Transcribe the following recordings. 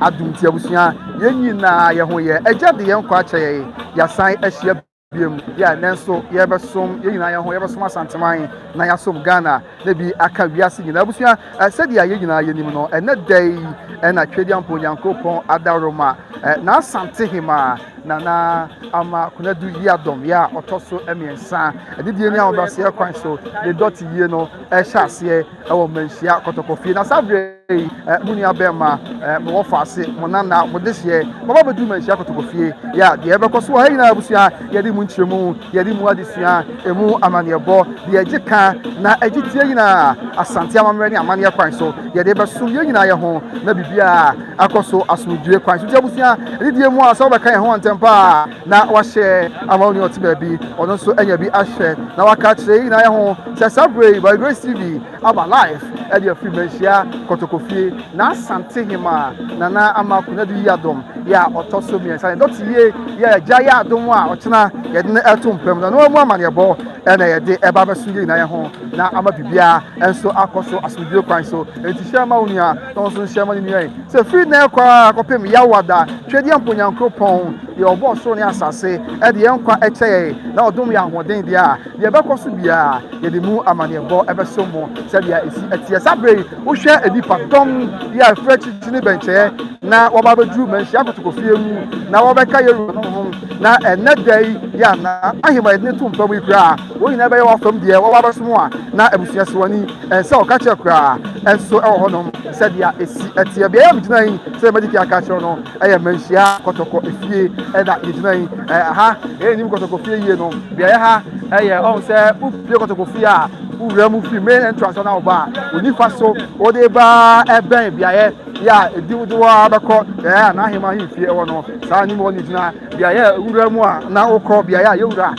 adumti abusua yenyina ye ho ye agya de yen kwa kye ya san ahia biem ya nenso ye besom yenyina ye ho ye besom asanteman na ya som Ghana na bi aka wiase nyina abusua sedi ya yenyina ye nim no ene dai na twediam ponyankopon adaroma na Asantehemaa na ama kunadu yadom ya otoso emiensa adidie ni awobase kwan so de dot yie no ehyaase ewo Manhyia kotokofie na sabre muni abema mo wofase mo nana mo dehye baba bedu Manhyia kotokofie ya de ebekoso ha nyina abusua ye di mu nkyeremu ye di mu adesua emu amanebo de agika na agitie nyina asante amamre ni amane kwan so ye de beso ye nyina ye ho na bibia akoso asomdue kwan so abusua adidie mu asa obeka ye ho tempa na wahye amawni otiba bi ono so enya bi ahye na waka kire nyina ye ho se sabre by Grace TV aba live e de free Manhyia kotokofie na Asantehemaa na ama kunadu yadom ya otoso miensa dot ye ya jaya adom a ochena ye de etompem na no mu amanebo na ye de eba beso nyina ye ho na ama bibia enso akoso asomdue kwan so entihia mawni a no so nhia mani nyen se free na kwa kopem ya wada twediam ponyankopon ye obo so ne asase e de yenkwa ekyeye na odom ya hoden dia ye bekoso bia ye de mu amanebo ebeso mo se bia esi etie sabre wo hwe edipa dom ya frechi chini benche na woba bedu Manhyia kotokofie mu na wobeka ye ru no ho na enedai ya na ahima ye ne tumpam ikra wo nyina be ye wafam de woba beso mo a na abusuase wani ense o ka che kra enso e wo honom se bia esi etie bia ya mgina yi se mediki aka che no eye Manhyia kotokofie eda yegyina ha nim kotokofie yie no bia ha eye on se upie kotokofie a uramu fi main entrance na oba oni fa so o de ba eben bia ya ediwuwa abako na ahima hi fie ewo no sa ni mo ni gyina bia uramu a na ukọ bia ye wura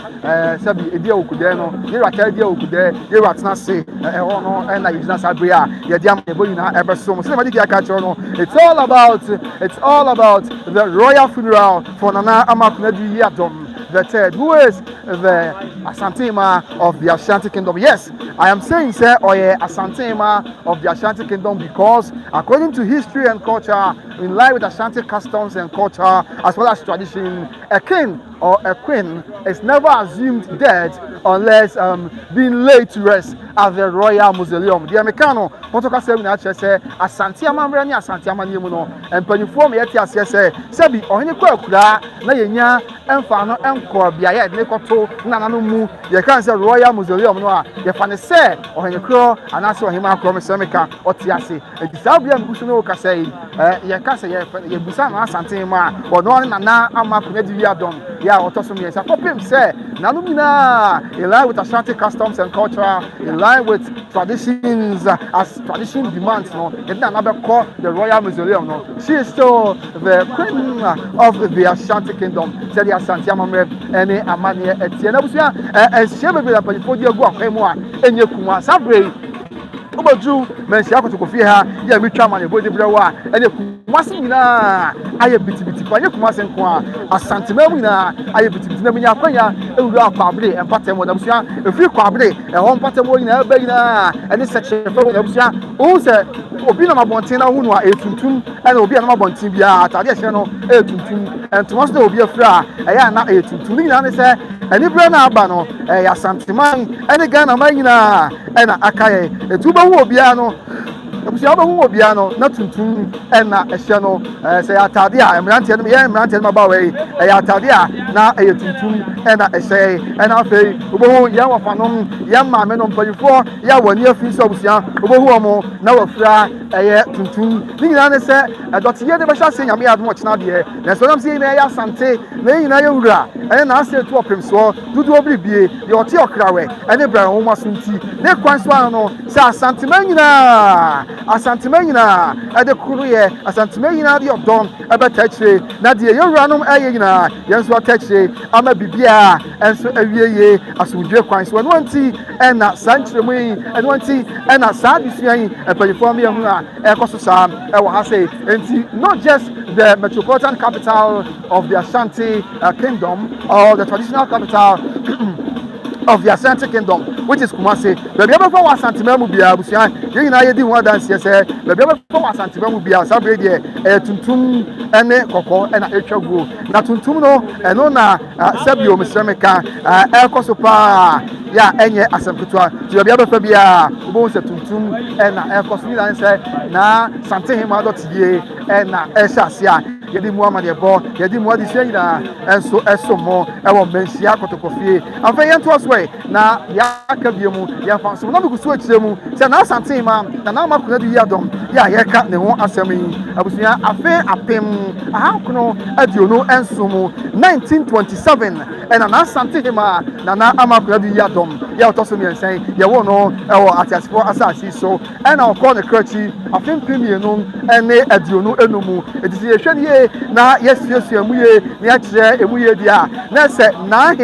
sabi edi okude no ye rata edi okude ye ratna se ewo no na yegyina sabre a ye dia ebo nyina ebeso mo se madiki aka che no it's all about the royal funeral for Nana Amakunadu Yadom the third, who is the Asantehemaa of the Ashanti Kingdom. Yes, I am saying, sir, Asantehemaa of the Ashanti Kingdom because according to history and culture, in line with Ashanti customs and culture, as well as tradition, a king or a queen is never assumed dead unless being laid to rest at the royal mausoleum. The Americano, Potoka say na say Asantehemaa ni Asantehemaa ni mu no empanifo me yeti ase say sebi ohene kwa kura na yenya emfa no enko bia ye de koto nananom mu ye kan say royal mausoleum no a ye fa ne say ohene kro anase ohema akro me say meka oti ase edisabia mbusu no ka say ye ka say ye busa na Asantehemaa ono na Amakunadu Yadom ya otoso me say popim say nanom nyina in line with Ashanti customs and culture, in line with traditions as tradition demands, no, it never call the royal mausoleum, no. She is still the queen of the Ashanti Kingdom. Said the Asantehemaa and Amania Etienne. And she will be a Podium and you come Sabre. Obaju Manhyia kotokofie ha ya mitwa mane bodi brewa ene kumase nyina aye bitibiti kwanye kumase nko a Asantehemaa nyina aye bitibiti na minya kwanya ewuru akwabere empatem na busua efiri kwabere ho mpatem nyina eba nyina ene section fe na busua o se obi na mabonten na hunu a etuntum ene obi na mabonten bia atade ehye no etuntum entoma so na obi afira eya na etuntum nyina ne se ene bre na aba no ya Asantehemaa ene Ghana ma nyina ena akaye etuba hu obia no ebusia obahu obia no na tuntum ena ehye no se atade a emrante no ye emrante no ba we ya atade a na etuntum ena ehye ena afei obahu ye wafanom ye maame no mpanyifo ya wani afi so obusia obahu omo na wafira eye tuntum nyina ne se dotiye de be hya se nyame adom ochena de na so nam se na ya Asante na nyina ye wura ene na ase tu opem so dudu obribie de oti okrawe ene bra ho masunti ne kwan so ano se Asantehemaa nyina ade kuruye Asantehemaa nyina de odom ebe tachire na de ye wuranom aye nyina ye nso tachire ama bibia enso awieye asomdwe kwan so no anti ena sanchiremu eno anti ena saadisuan epalifom ye hu a ekoso sa e wo ha say enti not just the metropolitan capital of the Ashanti Kingdom or the traditional capital of the Asante Kingdom, which is Kumasi. Baby ever for Asantehemaa mu bia abusia. Ye nyina ye di ho dance ye say baby ever for Asantehemaa mu bia sabre de tuntum ene kokko ena etwa go. Na tuntum no eno na sabio mesremeka ekoso pa ya enye asemketwa. Ti baby ever for bia obo se tuntum ena ekoso ni dan say na Asantehemaa dotie ena eshasia yedi mu amade bo yedi mu adi nyina enso esomo ewo Manhyia kotokofie afa yento aswe na yaka biemu ya fanso na bigusu akiremu se na Asantehemaa na makuna di yadom ya yeka ne ho asemi abusuya afe apem ahankono adiono ensomo 1927 na Asantehemaa na amakuna di yadom ya otoso miensen ye wo no ewo atiasefo asasi so na okọ ne krachi afem premium ene adiono enumu edisi ehwe na yesiesie mu ye na ya kire emu ye dia na se na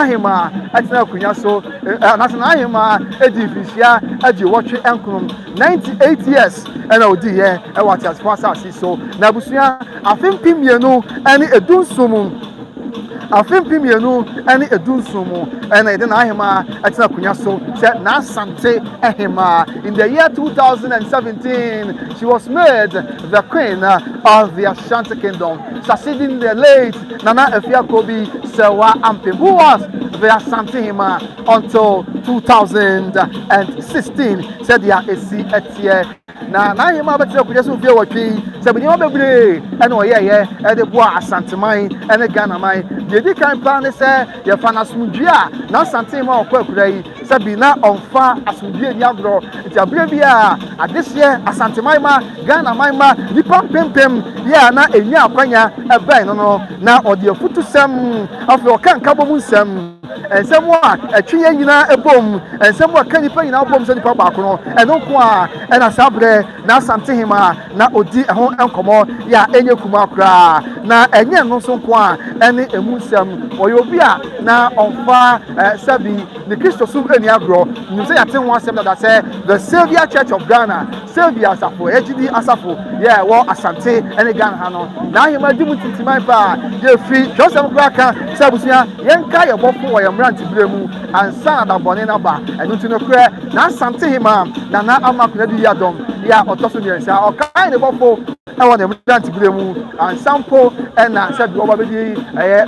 hema atina kunya so na se na hema edifisia adi wotwe enkunum 98 years na odi ye e wati as far as so na busuya afempim yenu ene edunsumu afempim yenu ene edunsumu ene ede na hema atina kunya so se na Asantehemaa in the year 2017 she was made the queen of the Ashanti kingdom, succeeding the late Nana Efiakobi Sewa Ampem, who was the Asantehemaa until 2016. Said ya esi etie na hema betre kujesu fie watwi se binyo bebre ene oyeye e de boa Asanteman ene Ghana man de di kan plan ne se ye fa na asumdua na Asantehemaa okwa yi se bi na onfa asumdua ni agro ti abre bia adehye Asanteman ma Ghana man ma nipa pempem ya na enya akwanya ebe no na ode afutu sem afi okanka bomu nsem ensem a atwe nyina ebom ensem a kanipa nyina obom se nipa baako no eno ko a ena sabre na Asantehemaa na odi ho enkomo ya enye kuma kra na enye no so ko a ene emu nsem oyobi a na onfa sabi ni Kristo su eni agro nimse yate ho asem da say the Savior Church of Ghana Savior Asafo HD Asafo yeah wo Asante ene Ghana ha no na hema di mutintiman pa ye fi Joseph Kraka sabusia yenka ye bofo wo yamranti bremu ansa da bone na ba enu tino kra na Asantehemaa na amakuna di yadom ya otoso miensa o kan ne bofo e wo ne mranti bremu ansampo na sabi wo ba bedi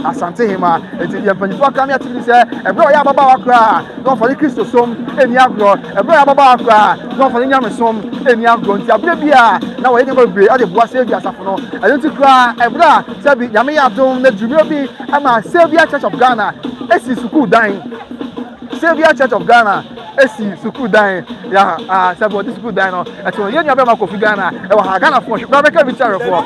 Asantehemaa enti ye panifo kan ya tiri se ebre o ya baba wa kra no for Kristo som eni agro ebre ya baba wa kra no for nyame som eni agro nti abre bia na wo ye ngba bre ade boa se bia safo no enti kra ebre sabi nyame ya dom na dwuro bi ama Savior Church of Ghana esi school dan Savior Church of Ghana esi school dan ya sabi odi school dan no eto ye nya be ma Kofi Ghana e wa ha Ghana for ba be ka bi chare for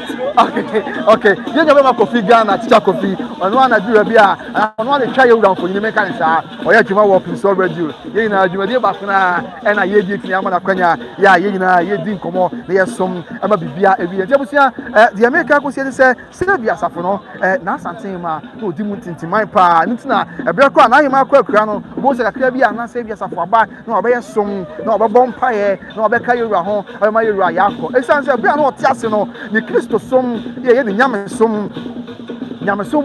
okay ye nya be ma Kofi Ghana teacher Kofi onu ana dwuro bi a onu ana twa ye wura mfoni me kan sa oya dwuma wo pin so radio ye na dwuma de ba funa e na ye di kini ama na kwanya ya ye nyina ye di nkomo na ye som ama bibia ebi ye busia de America ko se se Savior Asafo no na Asantehemaa no odi mu tintiman pa ntina ebre ko na hema ko akura no bo se kakra bi ana Savior Asafo aba na obeye som na obebo mpaye na obeka yewura ho obema yewura yakọ esanse bia na otiase no ni Kristo som ye ni nyame som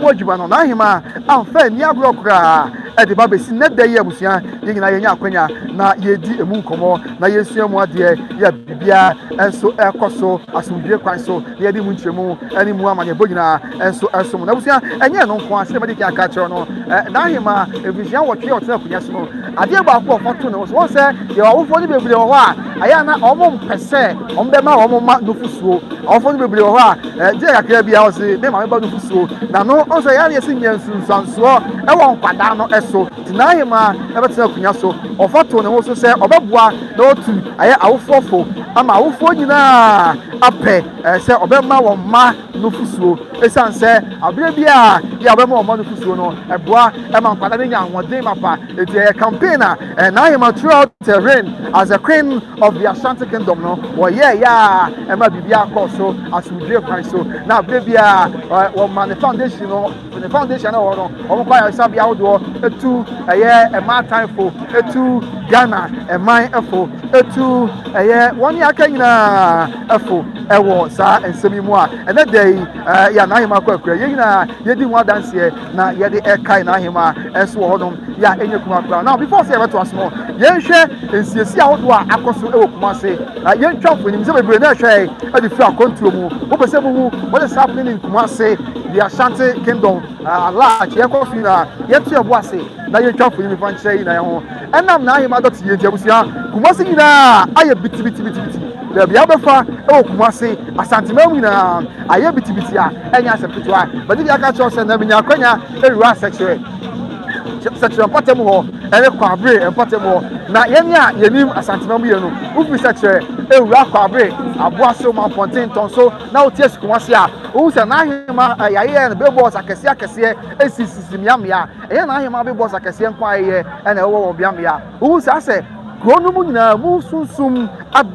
wajiba no na hema amfa ni agro kra ede ba besi ne da ye abusia ye nyina ye nya akwanya na ye di emu nkomo na ye suamu ade ya bibia enso ekoso asumdie kwan so ye di mu nchemu ani mu amane bogina enso esom na abusia enye no nko ase me di aka kire no na hema ebusia wotwe otena kunya so no ade ba ko foto no so se ye awofo ni bebre ho a aya na omo mpese ombe ma omo ma nofusuo awofo ni bebre ho a je kakra bia o se be ma me ba nofusuo na no o se ya yesi nyansunsanso e won kwada no so tinahema ebetena kunya so ofoto ne wo so se obeboa na otu aye awofofo ama awofo nyina ape se obema wo ma no fusuo esanse abre bia ya obema wo ma no fusuo no eboa ema nkwada ne nya ahode mapa eti campaigner nahema throughout the reign as a queen of the Ashanti kingdom no wo ye ya ema bibia akoso asudie kwan so na abre bia wo man foundation no the foundation na wo no wo kwa ya sabia wodo etu a my time for etu Ghana a my effort etu one year Kenya effort ewo sa ensemi mu a ene dey ya na ahema kwakura ye nyina ye di ho danse na ye de ekai na ahema enso ho dom ya enye kuma kura now before say beto aso ye nhwe ensiesi ahodo a akoso ewo kuma se na ye ntwafo nim se bebre na hwe e di fra control mu wo pese mu what is happening in kuma se the Ashanti kingdom large ye koso na ye tu ebo ase na ye ntwafo nim fa nche na ye ho enam na ahema dot ye ntiabusia kuma se nyina aye biti da bia befa e kuma se Asantehemaa nyina aye biti a enya asepetwa but if aka cho se na binya kwanya ewura sechere patem ho ene kwabre patem ho na yenya yenim Asantehemaa ye no ufi sechere ewura kwabre aboaso ma ponten tonso na oties kuma se a o se na ahema yaye na bebo akese esisisi miamia eye na ahema bebo akese nkwa ye ene wo biamia o se ase Grono mu nyina mu sunsum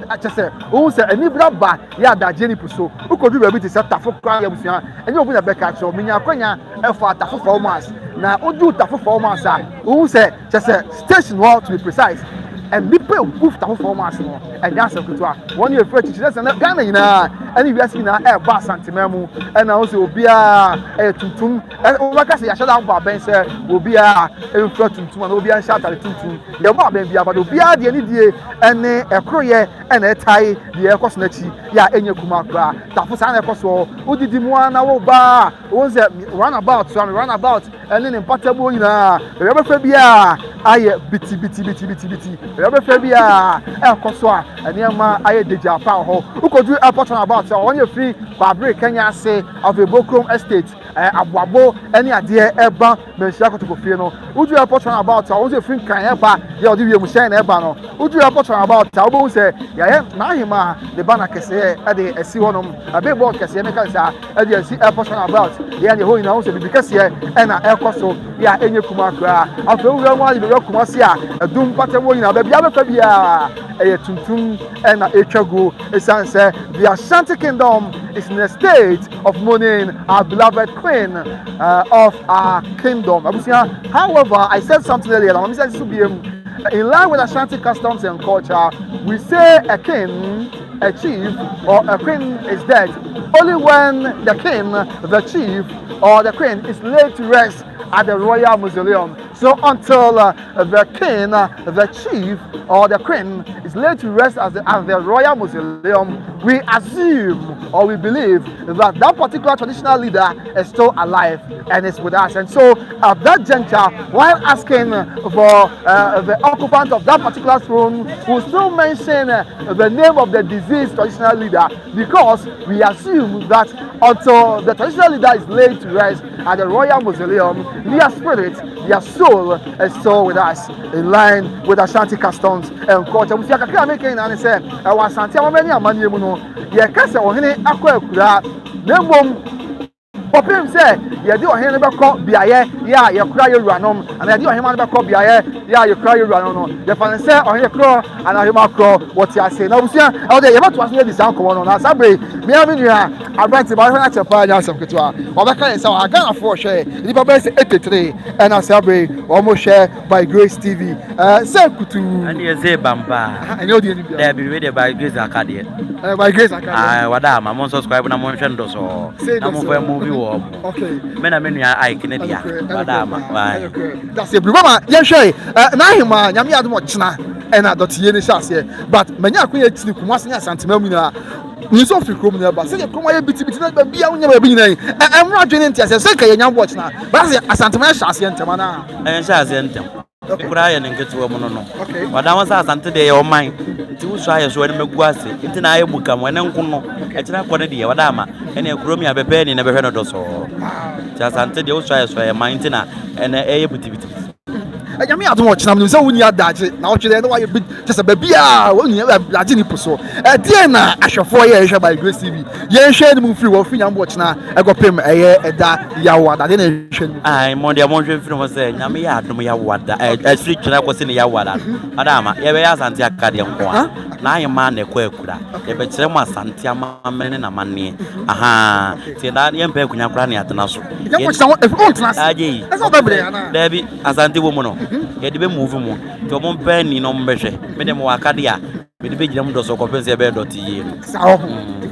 achese o se anibra ba ya daje ni puso ukodu ba bi ti se tafo kwa ya busia enye obu na beka cho minya kwanya efo tafo performance na oju tafo performance a o se chese station wall to be precise and people proof tafo performance no and that's a kutua one year fresh chese na Ghana nyina ani wiase nyina e ba Asantehemaa mu e na o se obia e tuntum o baka se ya shada ba ben se obia e fra tuntum na obia shata tuntum ye ba ben bia ba obia de ni die ene ekroye ene etai de ekoso na chi ya enye kuma kra tafo sa na ekoso odidi mu na wo ba o se run about ene ne patabo nyina e be fa bia aye biti e be fa bia ekoso a ene ma aye deja pa ho ukodu airport about so on your free fabric Kenya say of a Bokrom estate abuabo any ade eba mensia kotoko fie no udu airport about so on your free kan eba ya odi wie mu shine eba no udu airport about so obo say ya na ahema the banner kese e de esi honom abe board kese me kan sa e de esi airport about ya de ho ina ho say bi kese e na ekoso ya enye kuma kra afa wura mu ayi kuma se a edum patemo ina ba bia be fa bia e tuntum e na etwago esanse the Ashanti kingdom is in a state of mourning our beloved queen of our kingdom. However, I said something earlier. In line with Ashanti customs and culture, we say a king, a chief, or a queen is dead only when the king, the chief, or the queen is laid to rest at the royal mausoleum. So until the king, the chief, or the queen is laid to rest at the royal mausoleum, we assume or we believe that that particular traditional leader is still alive and is with us. And so at that juncture, while asking for the occupant of that particular throne, we still mention the name of the deceased traditional leader, because we assume that until the traditional leader is laid to rest at the royal mausoleum, their spirit, their soul is still with us, in line with Ashanti customs and culture. We see a kakra making and say, "I was Asantehemaa many amani muno." Ye kase ohene akwa akura na mbom popim say ye di ohene be ko biaye ya ye kura ye ruanom and ye di ohene be ko biaye ya ye kura ye ruanom no ye fan say ohene kro and ahema kro what you say na busia e dey ye ba to aso dey san ko no na sabre me nua abranti ba hwana chepa nya asem ketwa obeka yen say Ghana for hwe ni ba say 83 and sabre omo share by Grace TV say kutu and ye say bamba and you dey ni there be with by Grace Academy by Grace Academy wada ma mon subscribe na mon hwe ndo so na mo fa movie okay mena menua ai Kennedy wada ma that's a brother ye hwe na ahema nyame adom chena ena dotiye ni hase but manya akwa ye tiri kuma se Asantehemaa mu na ni so fi krom na ba se krom ye biti na ba bia wonya ba bi nyina emro adwene ntia se ka ye nyambo chena ba se Asantehemaa hase ntema na hase ntem kura ye nketewa mu no wada ma sa Asante de ye oman nti wo so aye so ne megu ase nti na aye buka mo ne nko no e kira ko ne de ye wada ma ene krom ya bebe ni ne behwe no do so ti Asante de wo so aye so ye man nti na ene eye biti nyame adom ochena me say woni adaje na wo twede no wa just ba bia woni adaje ni puso die na ahwefo ye hwe by Grace TV ye hwe ni mu free wo fi nyambo ochena egopem eye eda yawo adaje na hwe ni ai mo de mo hwe free mo say nyame ya adom yawo ada free twena ko se ne yawo ada adama ye be ya Asante akade nko a na aye ma na ekwa akura ye be kire mo Asante amamene na manne aha ti da ye mpa akunya kura ne atena so ye mo chena wo tena aje esa ba bre ana da bi Asante wo mo no yɛde bɛ move mu to mo mpɛ ni no mbɛhwɛ me dem waka de a me de bɛgyina mu dɔ so kɔpɛ sɛ ɛbɛyɛ dɔte yie no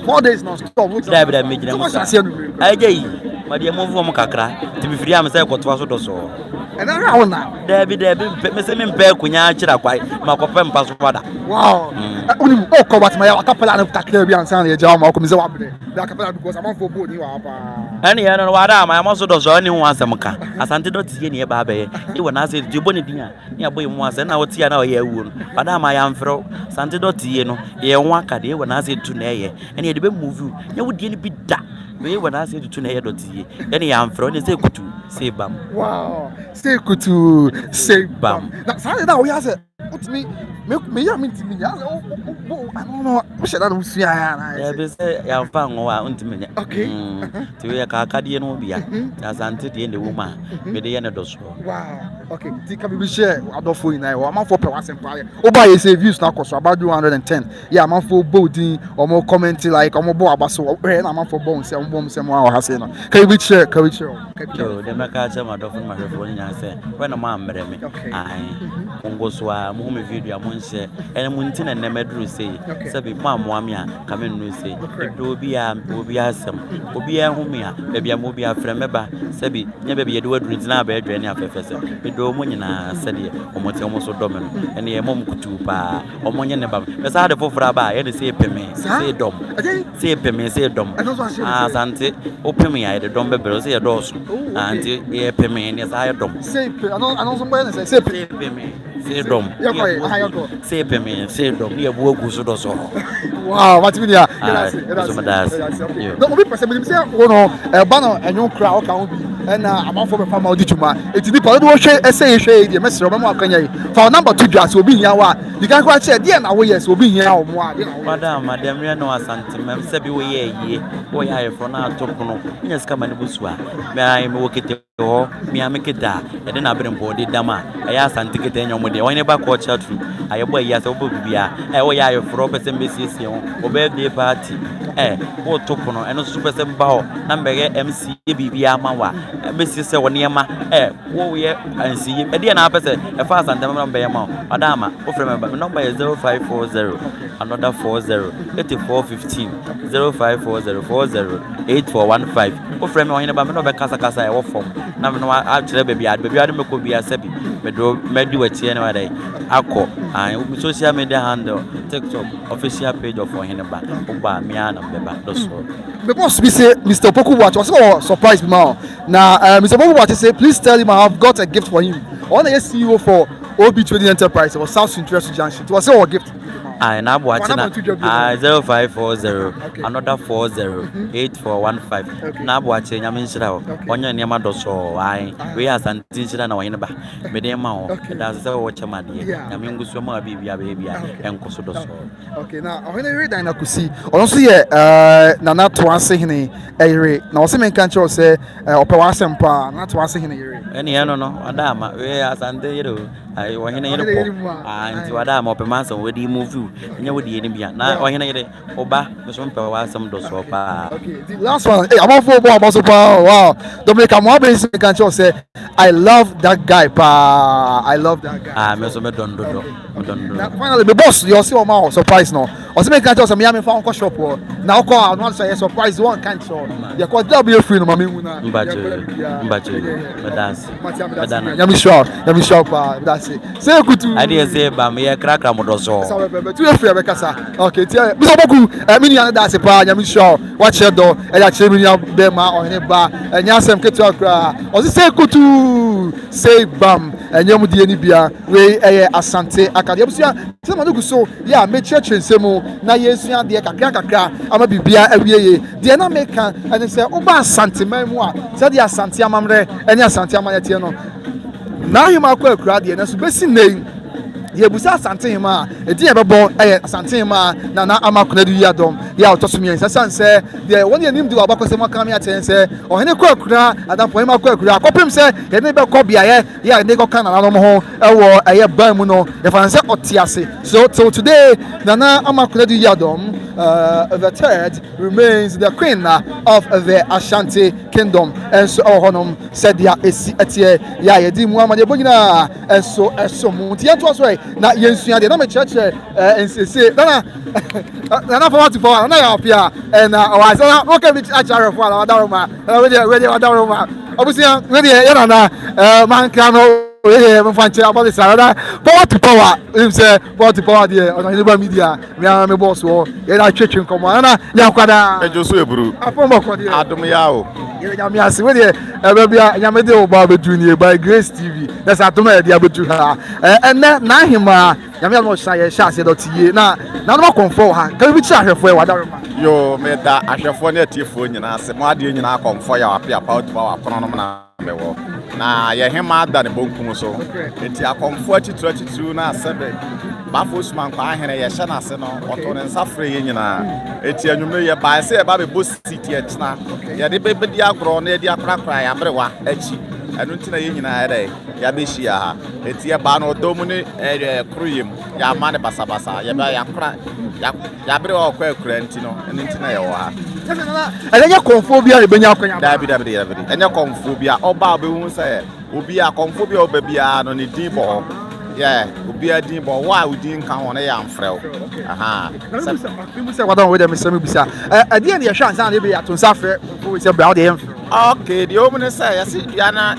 4 days non stop da bi da me gyina mu agya yi ma de mo move mu kakra ti me firi am sɛ kɔtoa so dɔ so ɛna ra wona da bi me sɛ me mpɛ kunya kyira kwai ma kɔpɛ mpa so pada wow oni mo ko wat ma ya akapela na takra bi ansan ya jaw ma ko mi sɛ wabre da akapela because am for bo ni wa pa ɛne yɛ no wada ma mo so dɔ so ne ho asɛm ka asante dɔte yie ne ba ba yɛ e wɔ na sɛ di bo ne din a ne abɔ mu asɛ na wɔte ya na ɔyɛ awuo no wada ma ya mfrɛ asante dɔte yie no yɛ ho aka de e wɔ na sɛ tu na ɛyɛ ɛne yɛ de bɛ move ne wo die ne bi da we wɔ na sɛ tu na ɛyɛ dɔte yie ɛne ya mfrɛ ne sɛ kutu sɛ bam wow sɛ kutu sɛ bam na sɛ na wo ya sɛ utimi me ya mintimi ya I don't know what should I do see ya be say ya fa ngo a untimi nya okay ti we ka akade no bia asante de ne wo ma me de ye ne do so wow okay ti ka bi share adofo ina o amafo pe wasem pa o ba ye say views na koso about 110 yeah amafo boldin o mo comment like o mo bo abaso o na amafo bo nse mo se mo ha say no ka bi share yo de maka cha ma adofo ma hwefo nya say when ma amre me ai ngo so a mo me video mo nse ene mo ntina ne medru say sabi ma mo me a ka me no say do obi asem obi ehu me a be bia mo bi afre meba sabi nya be ye de wadru ntina ba edwe ne afefe se be do mo nyina sede o mo te o mo so do me no ene ye mom kutu pa o mo nye ne ba be sa de fofora ba ye de say peme say dom say peme say dom asante o peme ya de dom be be say do so anti ye peme ne sa ye dom say anon so mo ne say peme say dom say peme say dom ye bu ogu so do so wow what mean ya no obi person me say wo no e ba no enyo kra o ka ho bi na amafo be fama odi tuma eti ni pa do hwe ese hwe de mesere o ma akanya yi fa number 2 dwa so obi hia wa di kan kwa che de na wo yes obi hia o mo a de na wo madam re no asante mem se bi wo ye yie wo ya ye fro na atopono nya ska mane busua me ai me wo kete ho me amekeda e de na bere mbo de dama e ya asante kete nya mo de won ne ba ko cha tru aye bo ya se wo bibia e wo ya ye fro pese mesiesie ho o birthday party wo topono eno so pese mba ho na mbege MC bibia ma wa mesi se woni ema wo ye ansi e de na pese e fa Asantehemaa mbe ma adama o frema me number is 0540 another 40 8415 0540408415 o frema o hine ba me no be kasa e wo fom na me no a kire baby ade me ko bia sabi me do medi wachi ne wa dai akọ social media handle TikTok official page of hine ba o ba me ana me ba do so the boss be say Mr. Opoku watch was so surprised me now Mr. Opoku watch say please tell him I have got a gift for him I want to CEO for OB Trading Enterprise or South Interest Junction it was a gift na watching 0540 another 40 8415 na watching nyame nshira onye ne ma do so we asante nshira na wanyene ba me de ma o da se wo chama de nyame ngusu ma bibia enkoso do so okay na ohene read na kusi ono so ye nana to ase hene ere na o se men kan che o se opewa asempa na to ase hene ere ene ye no adama we asante yero ai ohene yero po anti wadama opema so we di move nya wo die ne bia na ohene yere oba so mpa wa asem do so pa okay the last one hey I'm for about so pa wow Dominica mo be say kan che say I love that guy pa I love that guy me so me don na finally the boss you see o ma surprise no o say me kan che say me ya me fa on shop na o call no say surprise one kan che you call w free no ma me hu na mbache me dance ya me sure pa that's it say kutu I dey say ba me krakra mo do so tu e free be kasa okay tie Mr. Opoku me ni an dance pa ya me sure watch do e ya che me ni be ma o ne ba enya asem ketu akra o say kutu say bam enya mu die ni bia we asante akade abusia se ma no guso ya me church nsemu na yesu an de kakra ama bibia awieye de na me kan ene se oba Asantehemaa mu a se de asante amamre enya asante amayete no na hima akwa akra de na so besi nei ye busa Asantehemaa edi e bebo Asantehemaa na amakuna du yadom ya otoso mi ensa se de woni anim di abakose maka mi aten se ohene kwa akura adampo hima kwa akura akopem se ye ne be ko bia ye ne go kan na no ho ewo ban mu no ye fa se otiase so today na amakuna du yadom the third remains the queen of the Ashanti kingdom. And so honum said ya esi etie ya yedi mu amade bonyina enso muntia to so na yensua de na me church nsese na for what for na ya apia and o say okay be achare for ala daroma we dey daroma obusia we dey ya na man kan Fancy about this power to power. Him say power to power there on the media. Me boss wo. You na church come on na ya kwada. Ejosu eburu. Afọmọ ko there. Adum ya o. You na me ase we there e be bia nya me dey oba bedu ni by Grace TV. That's adum e dey abedu ha. Na hima nya me no sha ye sha se dot ye na no confirm ha. Can we try ahwefo e wadaroma. Yo me da ahwefo na tiefo nyina ase. Mo ade nyina confirm ya apia power to power kono no na mewo. Na ye hema da ne bonkum so enti akomfo atitu na asebe bafo suman kwa ahene ye hye na ase no oto ne nsafre ye nyina enti anwume ye ba se ye ba be bositi etina ye de bebedi agro na ye di akrakra ya brewa achi enu ntina ye nyina ere ya be hia ha enti ye ba no odomu ne kruyem ya ma ne basabasa ye ba ya kra ya brewa okwa akura enti no enu ntina ye wo ha Anya konfo bia ebenya akwanya. Dabi. Anya konfo bia oba obehu say obi a konfo bia oba bia no ne din bo. Yeah, obi a din bo wa udin kan ho na ya mfrɛw. Aha. People say wadon we dem say me bisa. Ade ne ye hwa ansa na be atonsa frɛ we say bra de yemfrɛ. Okay, the omen say yasi bia na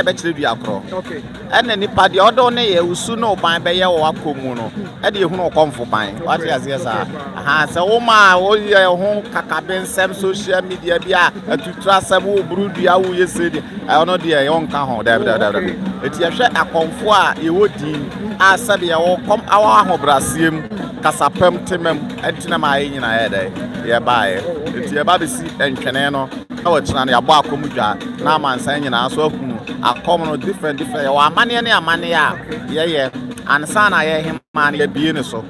be kyerɛ dua kro. Okay. Ɛna nipa de odo ne ye usu no ban be ye wo akomu no. Ɛde ehunu okomfo ban. What yasi yasa. Aha, sɛ wo ma wo ye ho kakabe nsɛm social media bia atutra sɛm wo brudua wo ye se de. Ɛno de ye on ka ho dabi. Eti ye hwɛ akomfo a ye wo din a sɛbe ye wo kom awa ahobrasiem kasapem temem ɛntina ma ye nyina ye dɛ. Ye bae. Eti ye ba be si entwene no. Awo kyina na yabo akomudwa na amansan nyina so akunu akom no different yo amane ne amane a ye ansa na ye hema na ye bie ne so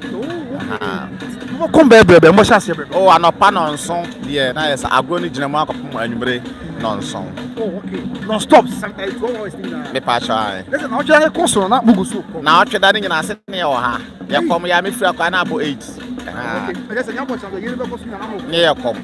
Mo kom bebe mo hya se bebe. oh anopa no nson de na ye sa agro ni gyina mu akopom anwumre no nson. Oh okay. No stop. 12 hours na. Me pa chai Listen, na otwa konso na bugusu. na otweda ne nyina ase ne ye wo ha ye kom ya me fira kwa na abo 8 Okay. I guess nya bocha ye be koso na mo. ne ye kom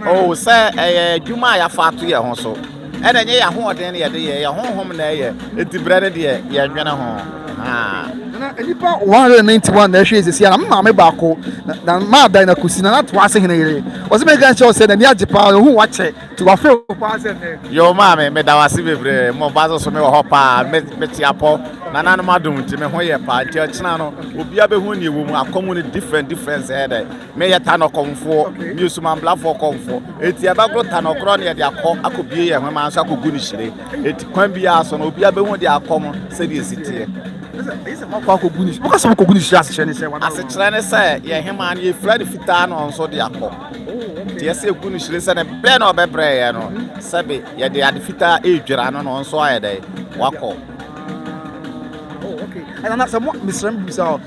oh say adwuma ya fa to ye ho so e na nye ya ho oden ne ye de ye honhom na ye etibre ne de ye nwene ho na enipa 191 na ehwe ese na mama me baako na ma dan na kusi na to ase hene yere o se me gan che o se na ni ajepa hu wa che ti wa fe o pa ase ne yo ma me da wase bebre mo bazo so me wo ho pa me ti apo na nanu madum ti me ho ye pa ti ochina no obi abehu ni ewo mu akomu ni different head me ye ta no komfo mi usuma blafo komfo eti abagro ta no kro ne ye de akobie ye hwema so akogu ni hire eti kwan bia so no obi abehu de akom se de esitie ese ma kwa akogu ni because mo kogu ni hire ase ne se wa ase kire ne se ye hema ne ye fira de fita no so de akọ ti ese egu ni hire se ne ble na obebre ye no sebe ye de ade fita edwira no so aye dai wakọ. And that's what Mr. Bisa.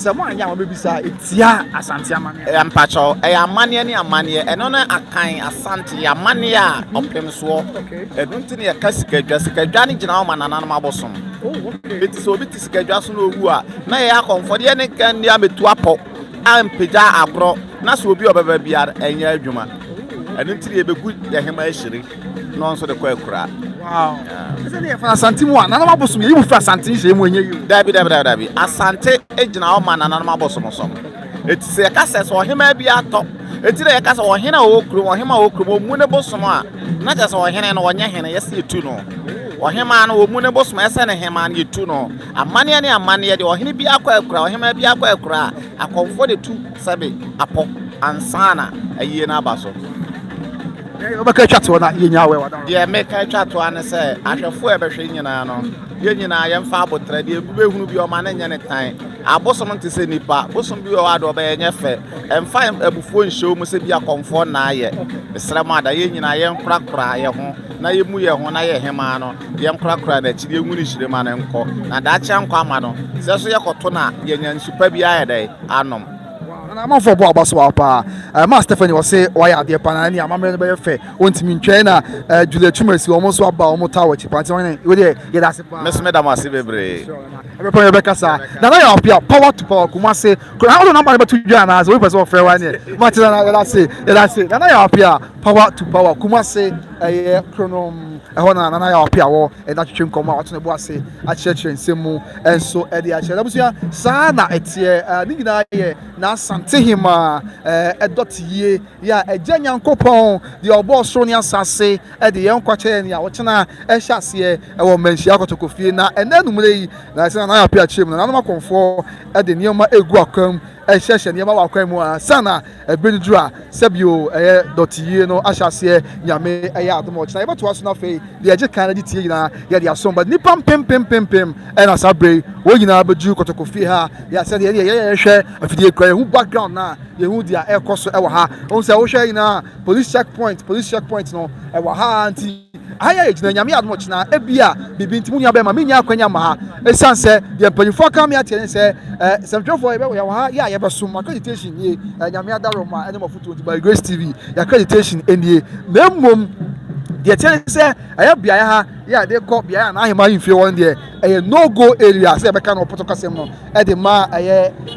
Someone young baby say etia Asantehemaa. Empacho, amane ni amane, eno na akan asante amane a opem so. Eno ntini ya kasika ni gina o Nananom abosom. Oh, okay. Eti so obi tisika so no owu a na ye akomfo de ne kan ni ametu apo ampeja agro na so obi obeba bia enya adwuma. Eno ntini ye begu ye hema ahiri no nso de kwa akura. Wow. Ese ne fa Asantehemaa Nananom abosom ye mu fra Asante hye mu enye yi. Dabi. Asante ejina o Nananom abosom som. Eti se ya kasa so hema bia ato. Eti na ya kasa o hena o hema mu ne bosom a na ja so hena no wonya hena yesi etu no. O hema no mu ne bosom ese ne hema na etu no. Amane de o hena bia akwa akura o hema bia akwa akura akomfo de tu sabe apo ansana aye na abaso. Obeka twato na yenya we wada. De meka twato an se ahwefo ebehwe nyina no. Ye nyina ye mfa abotra de ebehunu bi o ma na nyane tan. Abosom nte se nipa, bosom bi o ado be yenye fe. Emfa abufuo nhyew mu se bi akomfo na aye. Besrem ada ye nyina ye nkrakra ye ho na ye mu ye ho na ye hema no. Ye nkrakra na chiri enwu ni hire ma na nko. Na da cha nkwa ma no. Se so ye koto na ye nya nsupa bi aye dai anom. na am for boa baso pa ma Stephanie was say why are there pana ni amamre no be fe ontimi ntwen na Julia Chumasi omo so aba omo tawo chi panti we dey ye da se pa mesme da mase bebre e be Rebecca sa na ya opia power to power kuma say how do number to dwa na so we person frɛ wa ne ma ti na that say na ya opia power to power kuma say chronom ehona na ya opia wo na twetwe nkoma wato ne bo ase a church nsemu enso e dey a chere abusia sa na etie ni gina ye na Asantehemaa edotiye ya ejanyankopon the obo so ne asase e dey yenkwache ne a wo chena e hyase e wo Manhyia kotokofie na enanumre yi na se na ya opia chem na no makonfo e dey nioma egu akwam ehye nioma wa akwam mu sana ebenudu a sebio dotiye no ahyase nyame e ya adomo chena e beto aso na fe the eje kan di tie na ya dia som but ni pam pem e na sabre wo nyina beju kotokofie ha ya se de ye hwe afidie kra hu background na ye hu dia e koso e wa ha on se wo hwe nyina police checkpoint no e wa ha anti aya ye gyina nyame adomo chena e bia bibi ntimu nya be ma menya akwanya ma ha e sanse de mpanyfo ka me atie se semtwefo e be ya wa ha ya ye be som accreditation ye nyame adaro ma ene mafuto by Grace TV ya accreditation enie memmom de tie se aya bia ya ha ya de ko bia na ahema yimfie won de no go area se be ka no potokasem no e de ma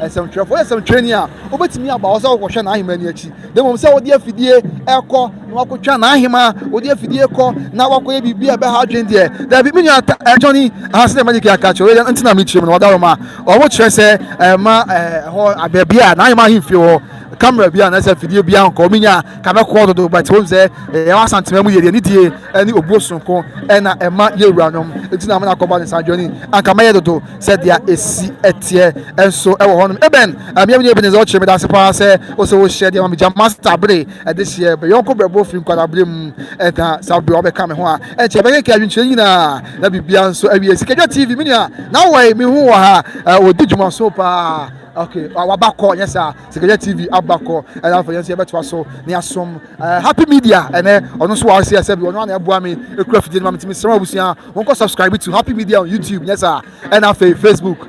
semtwefo semtweni a obetimi aba wo se wo hwe na ahema ni achi de mom se wo de afidie ekọ na wakotwa na ahema wo de afidie ekọ na wakoye bibia be ha dwen de da bi minya Johnny ha se magic ya ka cho we ntina mi chim no wadaro ma o wo kire se ma ho ababia na ahema yimfie wo camera bia na se fidie bia nko minya ka be ko do but wo se Asantehemaa mu ye ni die ani obuosonko na ema yewuranom etina amana koba ne Johnny anka maye dodo se dia esi etie enso e wo honom eben amia ebe ne zo chime da se pa se o se wo share dia ma master bre this year be yonko brebo film kwada bre mu eta sabe obe ka me ho a e che be ke adwinche nyina na bibia nso awie Sikadwa TV minia na wai mi hu wa ha odi dwuma so pa okay wabako yes sir Sikadwa TV abako and for yes beto so ne asom happy media ene ono so wa se se bi ono na eboa me ekura fidie ma metimi sema busia won ko subscribe to Happy Media on YouTube yes sir and on Facebook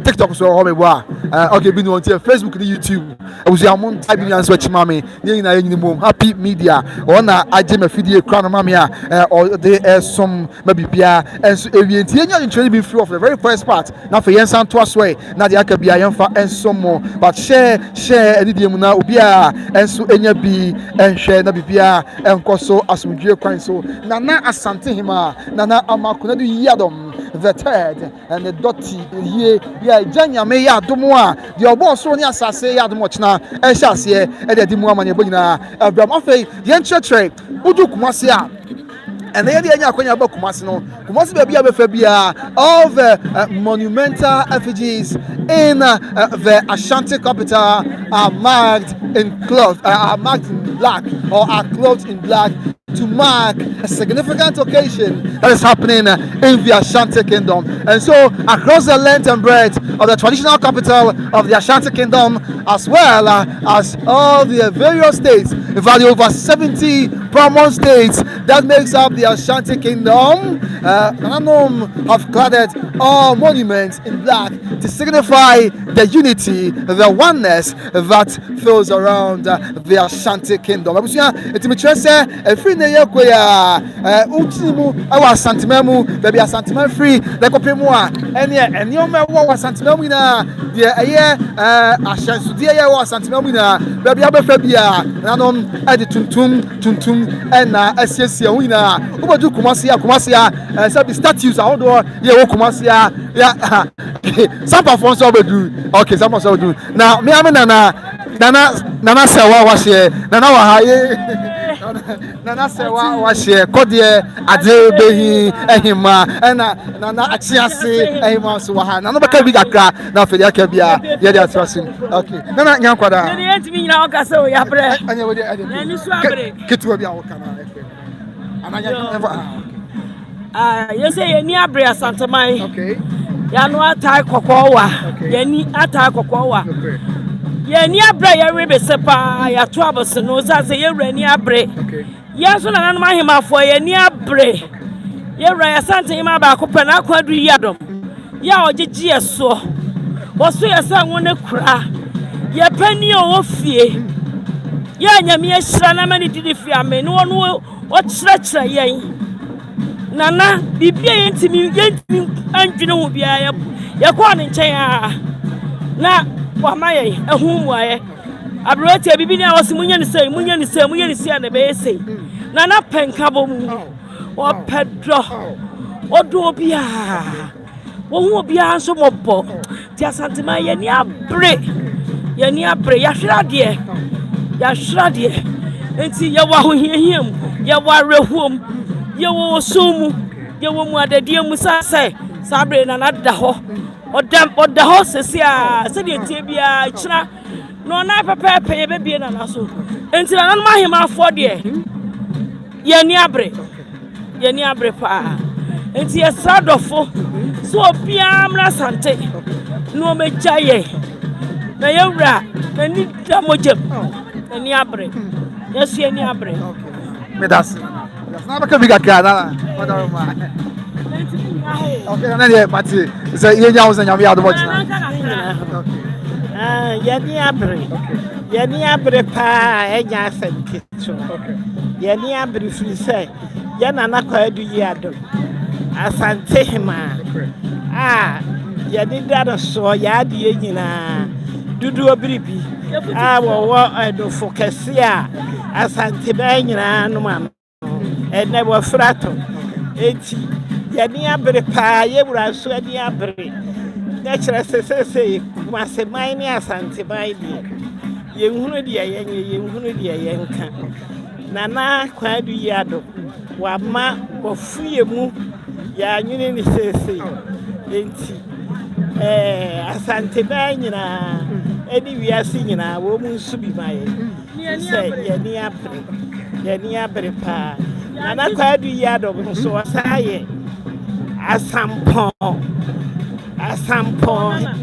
TikTok so ho me boa okay bi no on Facebook and YouTube abusia mon type ni answer chima me ni na yin mom Happy Media ona aje me fidie kra no ma me a or the some mabibia enso ewienti enya ntwere bi free of the very first part na for yensan to aswe na de aka bia yenfa enso mo but share any dem na obi a enso enya bi enhwe na bibia enkoso asumdwe kwan so nana Asantehemaa nana amakuna du yadom the third and the dotty ye ya janyame ya adomo a de obo so ne asase ya adomo chena ehyiase e de dimu amane bonyina abram afei ye nchechre udu kumase a and then the akwanya ba Kumasi no Kumasi be bia be fa bia all the monumental effigies in the Ashanti capital are marked in cloth are marked in black or are clothed in black to mark a significant occasion that is happening in the Ashanti Kingdom. And so across the length and breadth of the traditional capital of the Ashanti Kingdom, as well as all the various states, value over 70 prominent states that makes up the Ashanti Kingdom, Nananom have cladded all monuments in black to signify the unity, the oneness that fills around the Ashanti Kingdom. Asantehemaa baby Asantehemaa free the kopemua ene oma wo Asantehemaa na de ahyansude ye wo Asantehemaa na baby abefa bia nanom ade tuntum na asiesie ho na obodu Kumasi sabi statues ahodo ye wo Kumasi ya some performance obodu okay some obodu na me am nana sewa wa share nana wa haye nana sewa wa share kodie ade behi ehima na nana achiase ehima so wa ha nana baka bi kakra na fedi aka bia ye dey atrasin okay nana nyankwada ne yetimi nyina oka se o ya bre anya we dey ade su abre ketu bia wo kana ananya you say ye ni abre Asantehemaa okay ya no atai kokowa ye ni atai kokowa ye ni abre ye rebe sepa ya to abose no say ye wra ni abre ye so na nanom ahemafo ye ni abre ye wra ya Asantehemaa ba ko pe na akwaduru yadom ya ogegye so wo so ye sa won kura ye pani o fie ye nyame ahyira na mani didi fie ame no no o kyerɛkyerɛ yɛn nana bibia yɛntimi andwene ho bia ye kɔ ne nkyɛn a na wa maye ehun mu aye abrote bibi ni awose munya ne sei na be sei nana penka bo mu o pedro odo bia wo hu bia nso mobɔ ti Asantehemaa ye ni abre ya hwrade enti ye wa ho hiahia mu ye wa rehuom ye wo somu ye wo mu adadie mu sase sabre nana da ho oda ho sese a se de tie bia kyira no na pepepe ye bebie nana so enti nananom ahema afọ de ye ni abre pa enti ye sradofo so obia mra asante no meja ye na ye wura na ni da mojem ni abre yesu ye ni abre me das na ba ka biga ka na okay na ye party say ye nya wo say nyame ado bojina ye ni abre pa enya asante ye ni abre free say ye nana kwa du yi ado Asantehemaa ye ni da so ya de ye nyina dudu obiribi wo do focus ya asante ba nyina no ma ene wo frato eti ye ni abre pa ye wura so ni abre na kyerɛ sese kuma se mai ni asante bai die ye nhunu die ye nka nana kwa du yi ado wa ma wo fuye mu ya nyine ni sese enti asante bai nyina eni wiase nyina wo mu nsu bi maye se ye ni abre pa nana kwa du yi ado so wasaye asampo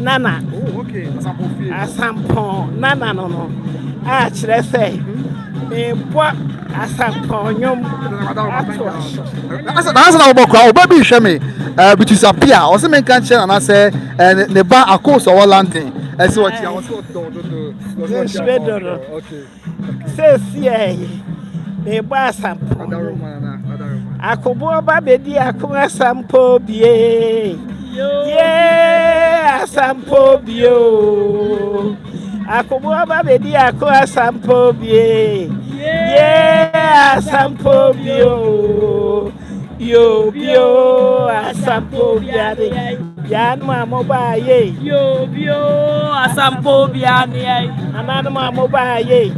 nana asampo nana no a kyerɛ sɛ me bo asampo nyom asa na obokwa obabi hwɛ me bitusapia o se me kan kyerɛ nana sɛ ne ba akoso wo landing ɛsɛ wɔti a wɔsɛ do se me bo asampo akobo ba bedi akon asampo bie asampo bio akobo ba bedi akon asampo bie asampo bio asampo biade yan ma moba ye asampo biane anana ma moba ye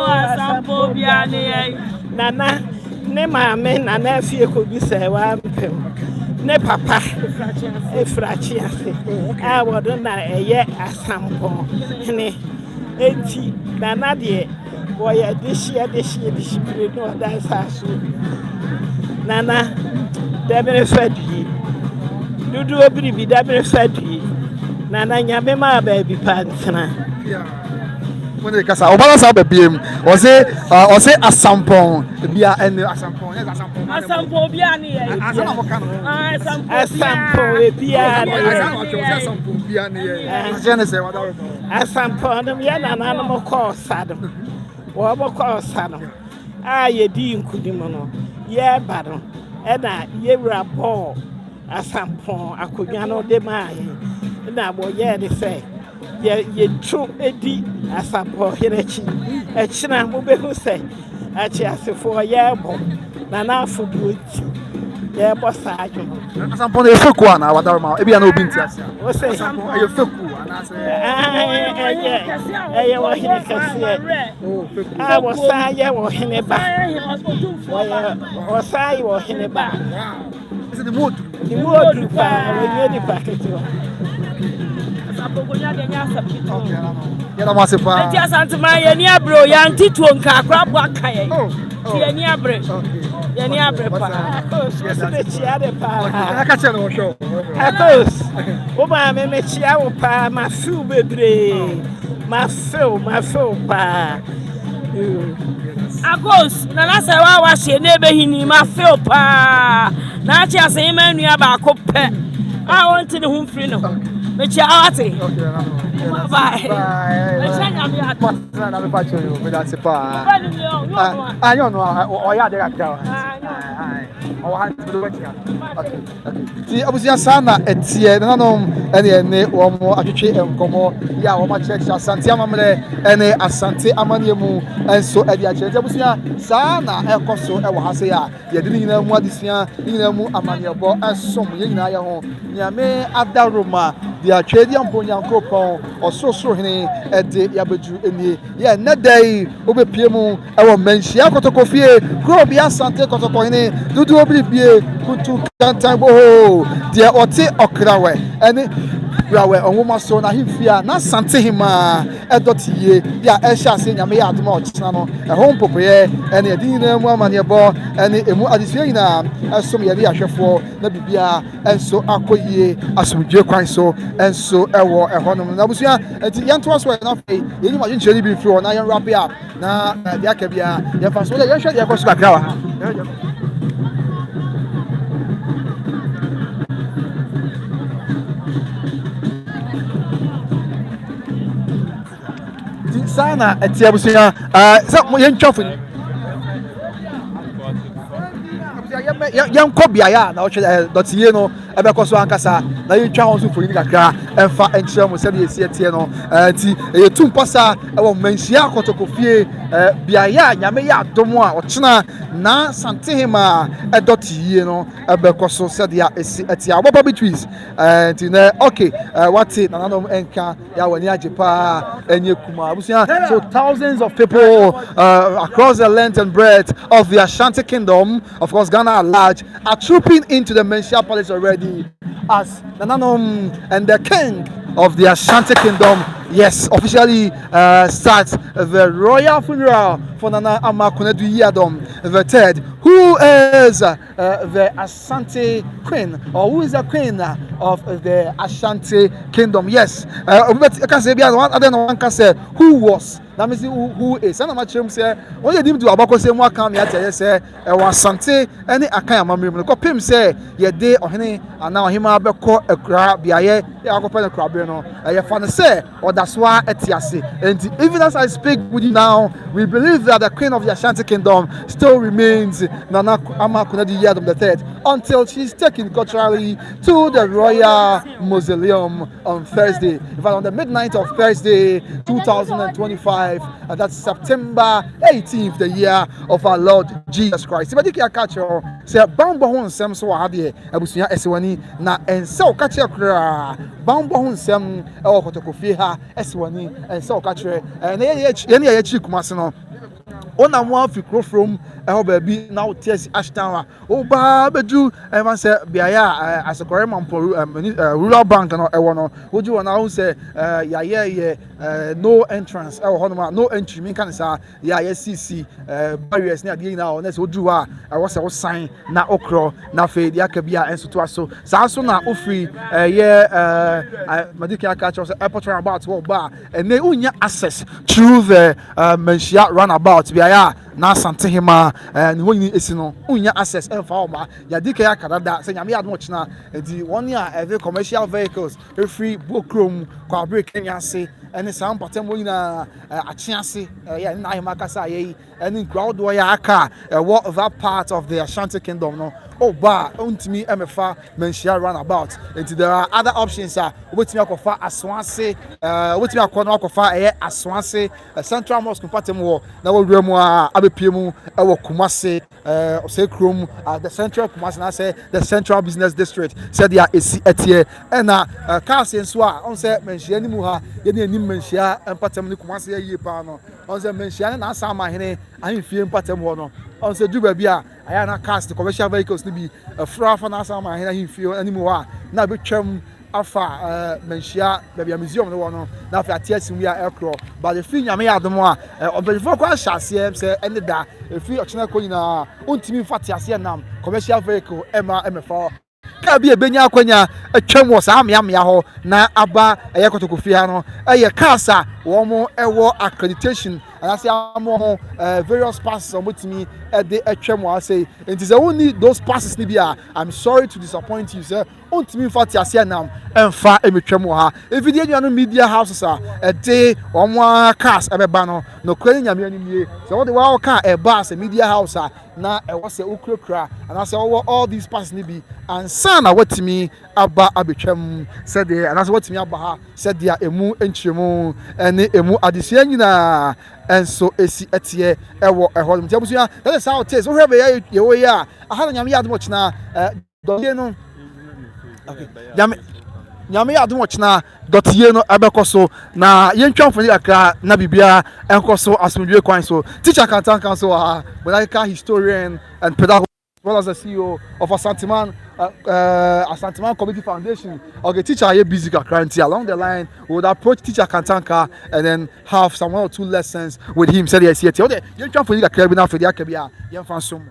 asampo biane nana ne maame nana fie ko bi sɛ wa mpem ne papa efrachi ase a wodo na eye asampo ne enti nana de wo ye de hie pire no da saso nana debere fadi dudu obiri bi debere fadi nana nyame ma ba bi pantena when they kasa obalance abebiem o say asampon bia ene asampo bia ne ye asampo bia ne asampo bia ne ye jene se wada asampo no ye nana no ko sadom wo boko sadom a ye di nkudim no ye ba no e na ye wura ball asampo akodwa no de mai na bo ye de say ye tru edi asampo hirachi echina mo behu say achi asefo ye bo na na afudu oti ye bo saajo asampo no efeku ana wada ma e bia na obi nti ase o say asampo e efeku ana say ye wo hine kase a wo sa ye wo hine ba wo sa ye wo hine ba is the mood pa we ye di package yɛda mo ase paa enti Asantehemaa yɛ ni abro ya ntituo nka akora bo aka yɛ yɛ ni abre paa se chia de pa aka kyerɛ no hwɛ akos wo ba me chia wo pa ma fiu bebre ma fiu pa akos na sɛ wa hye na ebehini ma fiu pa na achi Asantehemaa nua ba ko pɛ a wonte ne ho mfiri no Mechi awate. Bye. Mechi nyame ya. Na me pa cho me that's pa. You know o ya de kakra. O han to do okay. Ti abusia sana etie nananom ene wo mo atwetwe enkomo ya wo ma church asante amamre ene asante amaniemu enso edi akyerɛ abusia sana ekoso e wo hase ya ye de nyina mu adisia nyina mu amaniebo esom ye nyina ye ho nyame adaroma de atwedi amponyankopɔn ɔsorosoro hene ɛde yabedu enie ye ne dai obepie mu ɛwɔ manhyia kotokofie kuro bi asante kotokohene dudu obiribie kutu kantan boho de ɔte ɔkrawe ɛne rawe onwoma so na himfia na Asantehemaa ɛdɔtiye ya ɛhyɛ ase nyame ya adoma ɔkyena no ɛho mpopoyɛ ɛne ɛdin na mu amanebɔ ɛne emu adesua nyina ɛsom yɛde ahwɛfoɔ na bibia ɛnso akɔyie asomdwe kwan so ɛnso ɛwɔ ɛhɔnom na busua ɛti yɛnto so na afei yɛni ma yɛnkyerɛ bi firi hɔ na yɛn wrap up na de aka bia yɛfa so yɛhwɛ de ɛkɔ so kakra wa sana etia busia sa yen twafo ni yen ko biaya na o hwe dotiye no ebekọ so ankasa na yen twa ho so fo ni kakra emfa enkyere mo se de esi etie no nti eyetum posa ewo manhyia kotokofie biaya nyame ya adomo a ochena na Asantehemaa edotiye no ebekọ so se de esi etie aboba betwis nti na okay wati nananom enka ya wani ajepa enye kuma abusia so thousands of people across the length and breadth of the Ashanti kingdom, of course Ghana at large, are trooping into the Manhyia palace already as Nananom and the king of the Ashanti kingdom, yes, officially starts the royal funeral for Nana Amakunedu Yadom the third, who is the Asante queen, or who is the queen of the Ashanti kingdom. Yes, I can say one can say who was. That means who is. And I'm not sure say when you do abako say mo kan me ateye say Asante any akan amamre ko pem say ye dey ohene ana ohima beko ekura biaye e akopa na kura be no ye fa no say odaswa etiase. And even as I speak with you now, we believe that the queen of the Ashanti kingdom still remains Nana Amakunedu Yadom III until she's taken culturally to the royal mausoleum on Thursday. In fact, on the midnight of Thursday 2025, that's September 18th, the year of our Lord Jesus Christ. If I catch you, say Bamba Hon Sam so Hadi, Abusia Eswani, na and so catch your Bamba Hon Sam or Kotokofia Eswani, and so catch you, and any Chikumasino. Ona mo afi kro from baby now test ashtown oba bedu e man say biaya asokore mampo rural bank no e wono woju wona ho say no entrance e wo hono no entry me kan say cc barriers na ade na ona say woju a wo say wo sign na okro na fe dia ka bia enso to aso sa so na ofri madiki aka cho say airport roundabout wo ba and they unya access through the Manhyia roundabout biaya na Asantehemaa ni woni esi no unya access emfa oma ya dike ya kadada se nyame adno china edi woni a every commercial vehicles free bokrom kwa break Kenya se ene sam patem woni na achiase ya na ahema kasa ye ene crowd wo ya aka what that part of the Ashanti kingdom no oba untimi emefa Manhyia roundabout enti there are other options obetimi akofa aswanse obetimi akono akofa aswanse central mosque patem wo na wo wura mu abepie mu ewo Kumase say krom the central Kumase na say the central business district said ya esi etie na cars enso on say Manhyia ni mu ha ye na enim Manhyia empatem ni Kumase ye pa no on say Manhyia na asa amahene ahemfie empatem ho no on say du ba bia aya na cars the commercial vehicles ni bi fra na asa amahene ahemfie animu ha na betwam afa Manhyia bia museum no wono na fa atiasi mu ya ekro but the free nyame adom a obelifo kwa hyase say ene da free ochena ko nyina ontimi fatiase nam commercial vehicle emefa ka bia benya akwanya atwam wo sa amia ho na aba kotokofia no cars a wo mo ewo accreditation and I say I'm on various passes on with me de atwam I say it is only those passes ni bia I'm sorry to disappoint you sir ontimi fa ti ase nam emfa emetwam ha evidie nuanu media houses a de omo cars ebeba no kwani nyame animie so what the wa ka e ba as media house na e was ukrokra and I say all these passes ni bi and san na watimi aba abetwam said there and I say watimi aba ha said there emu enchiremu ene emu adesua nyina enso esi etie ewo ehol mtiabusu that is how it is so here be ye wo ya aha nyame ya admo china dotie no okay nyame ya admo china dotie no abekoso na yentwamfo ni akra na bibia enkoso asomdwe kwan so teacher kan so medical historian and pedagogue as well as the CEO of Asantehemaa Community Foundation. Okay, teacher are busy currently along the line. We would approach teacher Kantanka and then have some 1 or 2 lessons with him. Said yes, yes. Okay, you try for the carabiner for the akabia. You find some.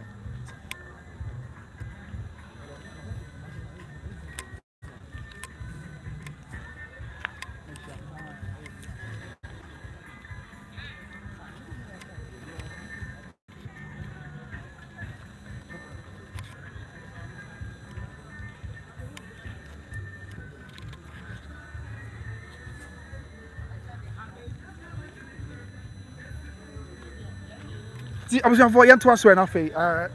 See, I was for young to us when I say,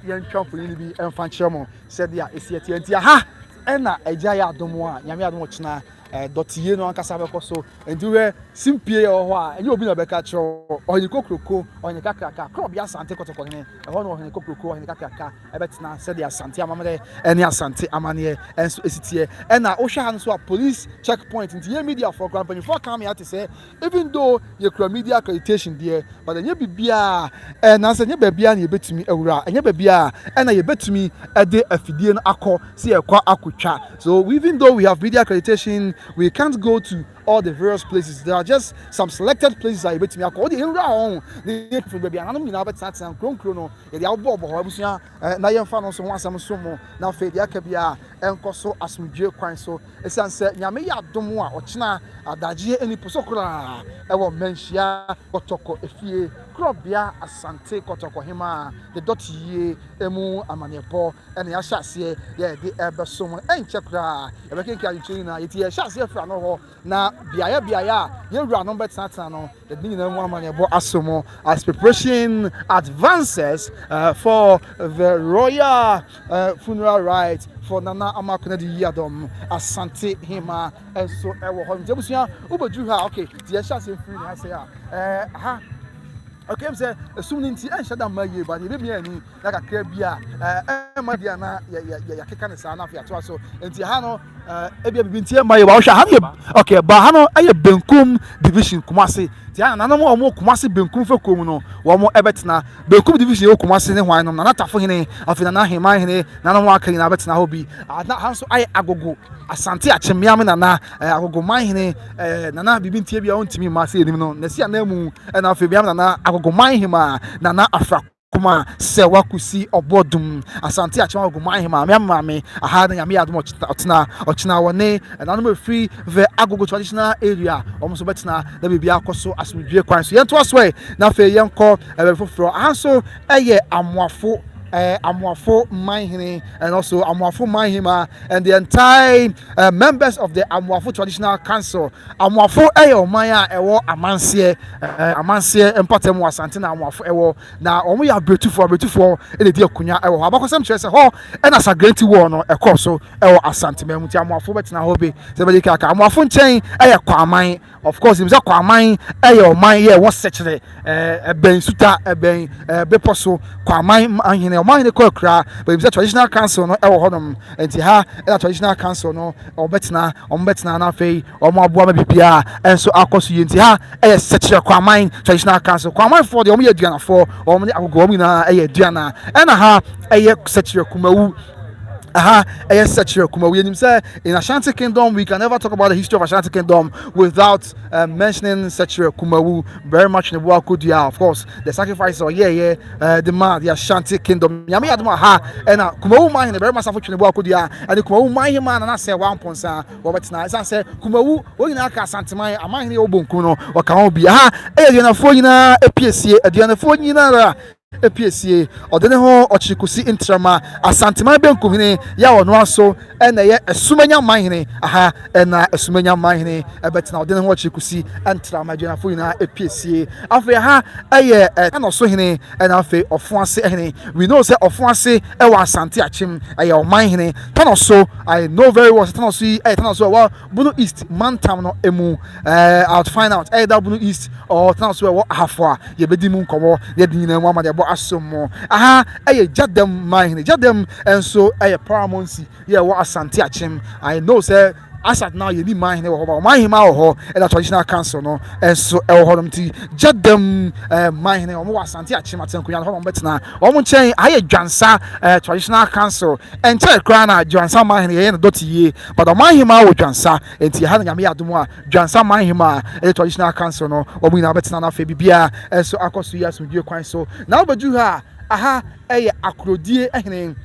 young chop for you be and find Sherman said, yeah, it's yet, ha, and a jaya domoa, Yamia Mochna, Dotier no Casabaco so, and do a simpie or why, and you'll be a becatcher or you cook or in the Kaka, crop Asante Cotocone, and one of the cook and the Kaka, I bet now said the Asante Amane and the Asante Amania, and so is it here. And now Ocean so a police checkpoint into your media for company for coming out to say, even though your media accreditation there, but then you be beer and answer your baby and you bet to me and your baby and you bet to me a day of Fidian Akko, see a qua akucha. So even though we have media accreditation, we can't go to all the various places. There are just some selected places I bet me akọ the around the for baby and I'm now bet that and chrono the outboard abusia na yemfa no so wansam so mo na fe dia ka bia enko so asumdwe kwan so esan se nyame ya dom a ochina adagye eni posokora e wo Manhyia kotoko efie krobia asante kotoko hema the dotie emu amanepo ene ya hyase ye de ebesom enche kra e be kenka yitri na yeti ya hyase fra no ho na biaya ye wura no betata no the beginning na mu amanebo asomo as preparation advances for the royal funeral rites for Nana Amakuna di Yadom Asantehemaa and so ewo ho ntebusia ubeju ha okay the hyase free na say ha okay I'm say assuming nti en shada maye ba de be ani na kakra bia ma dia na ya keka ne sa na afia to so nti ha no ebia bibintie maye ba wo hwa ha okay ba ha no aye benkum division Kumasi ti ha na no mo Kumasi benkum fe kom no wo mo ebetena benkum division wo Kumasi ne hwan no na natafo hene afina na hema hene na no aka na betena ho bi na ha so aye agogo asante achemiam na agogo man hene na bibintie bia ontimi ma se enim no na sia na mu na afi bia na agogo man hema na afra kuma se wakusi obodum asante achema agogo man hema me aha na yame adum ochina wone na no free the agogo traditional area almost betena na bibia akoso asumdwe kwan so yento aswe na fe yenko foforo ahanso eye Amuafo Manhyia and also Amuafo Manhyia and the entire members of the Amuafo Traditional Council. Amuafo eyo maya ewo amansie empatemu asante na Amuafo ewo na omo ya beautiful e dey akunya ewo abakosem chese ho e na sagrenti wo no ekọ so ewo asante memuti Amuafo betina ho be se be ka Amuafo nchen eye kwaman of course imza kwaman eyo man ye wo sechere ben suta ben beposo kwaman Manhyia man ne kokra but the traditional council no ewo hodom enti ha na traditional council no ombetna na fei omo aboa ma bibia enso akoso yenti ha eye sechere kwaman traditional council kwaman for the omo ye duana for omo ne agogo omo na eye duana ena ha eye sechere kumawu Yes, in Ashanti Kingdom, we can never talk about the history of Ashanti Kingdom without mentioning Sechire Kumawu very much in the world. Of course, the sacrifice or the man, the Ashanti Kingdom. Yami Adama and Kumawu mine very much in the world. And the Kumawu mine man and I say 1 point, Robert Nice. I say Kumawu, when you are Santa Maya, a mine Obunkuno, or can be a phone in a PSC, a Diana phone in a APSA or the ho or chikusi intrama Asantehemaa benkumine ya ono aso na ye esumanya manhene na esumanya manhene bet na the ho chikusi intrama dwena fo ina APSA afa ha eye na so hene na afa ofuase hene we know say ofuase e wa asante achim eye o manhene tan so I know very well tan so wa bunu east mantam no emu I'll find out either bunu east or tan so wa hafo ye bedi mu nkomo ye dinina mu amade asomo jadem mine jadem and so paramountcy what asante achim I know say asat now you need mine or Manhyia or the traditional council no and so jadem mine or more asante achim atenkuya ho betina omo chen dwansa traditional council and tell krana dwansa mine ye no dotiye but Manhyia wo dwansa enti ha nyame adomo a dwansa Manhyia the traditional council no omo ina betina na fe bibia and so akoso ya so due kwan so now bedu ha akrodie ehene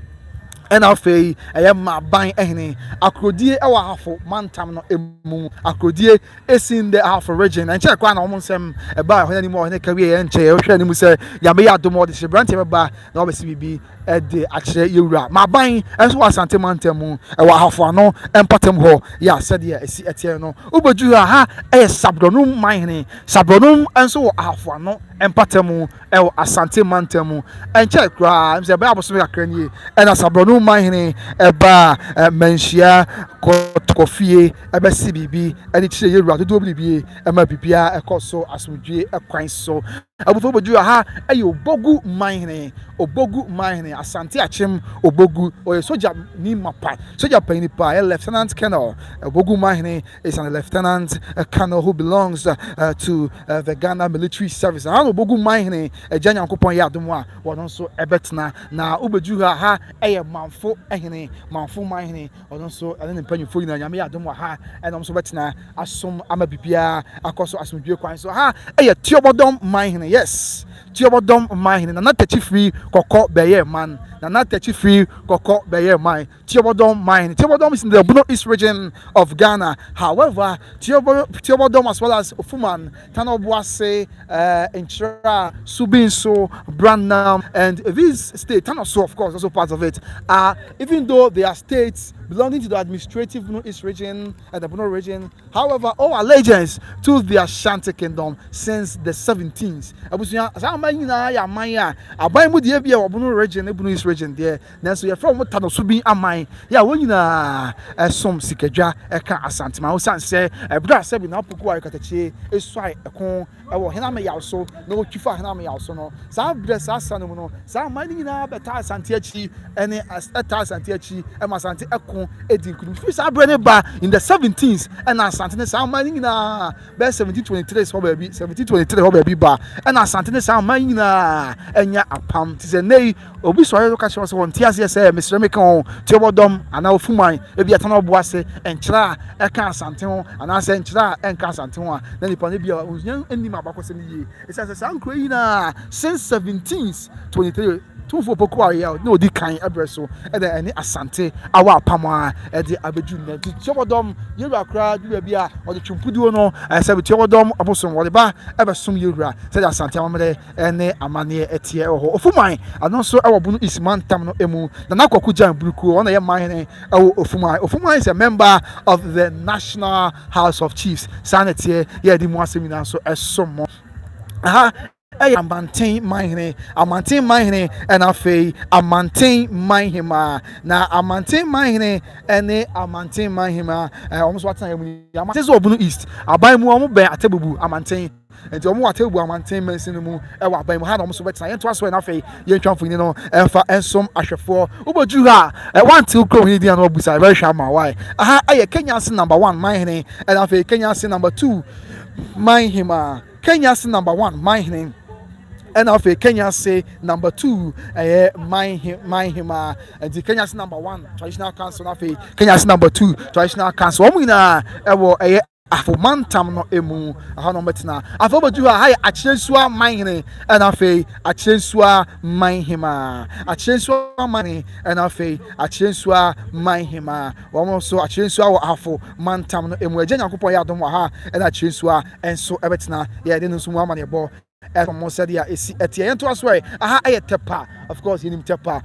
and afei ma ban ehene akrodie ewa hafo mantam no emu akrodie esin the half region and check kwa na omonsem eba ho ani mo ne kawie enche e hwe ani mu se yame ya domo de branch eba na obesi bibi de akire yewura ma ban enso asante mantam ewa hafo ano empatem ho ya said ya esi etie no uboju ha sabronum manhene sabronum enso wo hafo ano empatem asante mantam and check kwa mse ba aboso yakranie and sabronum Manhyia eba Manhyia kofie eba CBB ani chire yewura dodo bibie ema bibia ekoso asomdwe ekwan so abufo bodu ha obogu Manhyia asante achim obogu oye soja ni mapa soja panipa lieutenant colonel obogu Manhyia is an lieutenant colonel who belongs to the Ghana military service and obogu Manhyia ejanya nkopon ya adomo a wono so ebetna na obedu ha manfo Manhyia wono so ene mpanyufo nyina nyame ya adomo ha ene so betna asom ama bibia akoso asomdwe kwan so ha tiobodom Manhyia yes tiobodom Manhyia na tachi free kokko beye man na tachi free kokko beye man tiobodom Manhyia tiobodom is in the Bono East region of Ghana. However, tiobodom as well as Ofuman Tanobuase Enchira Subinso Brandam and these states Tanoso of course also part of it even though they are states belonging to the administrative Bono East region and the Bono region, however, all allegiance to the Ashanti Kingdom since the 17th. Abusuya Asamanya ya maya abai mu die bia Bono region e Bono East region there. Na so ye from Tano Subi amai ya wonyina som sikadwa eka Asantehemaa wo san se ebra se bi na poku wa katachi eswai ekon ewo hena me yaw so na wo twifa hena me yaw so no sa bra sa sanu no sa mani nyina beta Asante achi ene ata Asante achi e ma Asante ekon edin kunu fi sa bra ne ba in the 17th and Asante ne sa mani nyina be 1723 ho ba bi 1723 ho ba bi ba and Asante ne sa mani nyina enya apam ti se nei obi so ayo ka so won ti ase se Mr. Mekon tiobodom ana ofuman e bi atana oboase enkyira eka Asante ho ana se enkyira enka Asante ho na nipa ne bia onyan enim abakose ne yi e se sa nkro yi na since 17th 23 tumfo poku aye no di kan ebreso e de ene Asante awa apama e de abedu na tiobodom yewura kra du bia o de twumpuduo no se tiobodom abosom wo de ba ebesom yewura se Asante amamede ene amane etie ho ofuman ano so e wo Bono East mantam no emu na nakwaku jan buruku ona ye Manhyia ofuman is a member of the National House of Chiefs sanete ye di mu asemina so esom Amantehemaa Manhyia and afei Manhyia na Manhyia ene Manhyia almost what time Manhyia so Bono East aban mu omo be atebubu Manhyia enti omo atebubu Manhyia mensin mu e wa aban mu ha na omo so betina yento aso na afei ye twamfo ni no emfa ensom ahwefo uboju ha one till kro ni dia no busa very sure ma why Kenya's number 1 Manhyia and afei Kenya's number 2 Manhyia Kenya's number 1 Manhyia and of Kenya say number 2 Manhyia and the Kenya say number 1 traditional council of Kenya say number 2 traditional council omina ewo afo mantam no emu aha no metina afo badu ha akyensua manhene and afei akyensua manhima akyensua mani and afei akyensua manhima wo so akyensua wo afo mantam no emu agya yakopon ya dom ha and akyensua enso ebetina ye de no so mu amane bo Mo said ya esi etie ento aswe aha tepa of course yinim tepa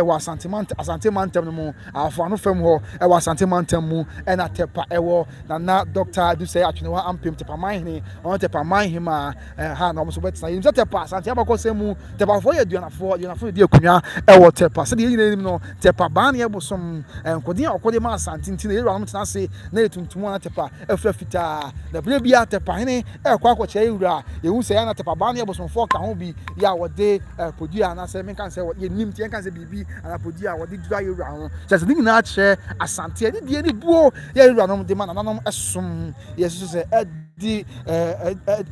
wa Asantehemaa no mu afo no fam ho wa Asantehemaa mu na tepa ewo na doctor do say atwene wa ampem tepa manhene on tepa manhima ha no so betina yinim tepa Asantehemaa ko semu tepa fo ye duanafo de akunwa ewo tepa se de yinim no tepa ban ye bosom enkodi akode ma Asante nti na yero no tena se na etuntum na tepa efra fita na bere bia tepa hene ekwa akwache yewura yehu se na tepa ban ye bosom fo ka ho bi ya wode podua na se men kan se ye nim tie kan se bibi ana podua wode dura yewura ho se se ni na che Asante ni die ni buo ye yewura no de ma nanom esom yesu se di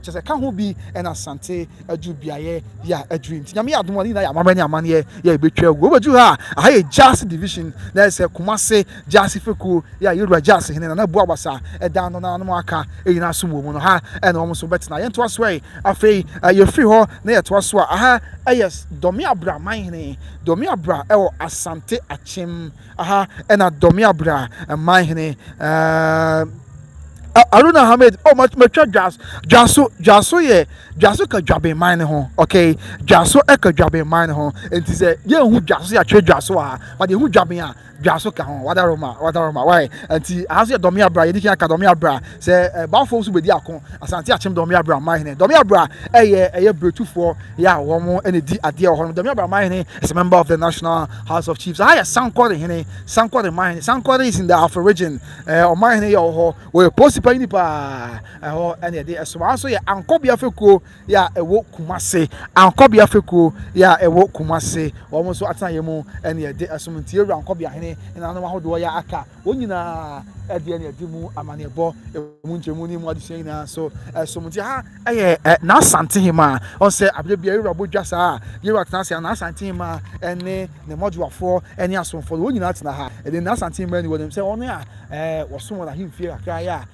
se ka ho bi na Asante adu biaye ya adwin ti nyame adom ani na ya mabani amane ya betwa agu obeju ha ye Jazz division na se Kumase Jazz feku ya yewura Jazz hene na buo abasa dan no na no aka eyina so mu no ha na omo so betina ye nto aswe afei ye free ho na ye to aso aha yes domi abra manhene domi abra ewo Asante achim aha na domi abra manhene Aruna Hamid much Jaso ka dwabe man ho okay Jaso e ka dwabe man ho enti se ye hu Jaso ya twe Jaso ha but ye hu dwabe a Jaso ka ho wadaroma why enti aso ye domi abra ye dikia ka domi abra se bafo so bedi akon Asante achim domi abra man domi abra eye brotufo ya wo mo ene di ade ho domi abra man is a member of the National House of Chiefs ha ya sankore hene sankore man sankore is in the Afro region o man ye ho we post pani pa ene de so aso ye ankobia fekuo ya ewo Kumase ankobia fekuo ya ewo Kumase wo mo so atan ye mu ene de asomnti ewura ankobia hene na no ahodo ya aka wonyina ede ene de mu amanebo mu nchemu ni mu adise na so asomnti ha na Asantehemaa on se abrebia ewura bodwa sa ewura tanse na Asantehemaa ene ne moduafo ene asomfo wonyina tena ha ede na Asantehemaa ni wodem se ono a wosom na himfie akra ya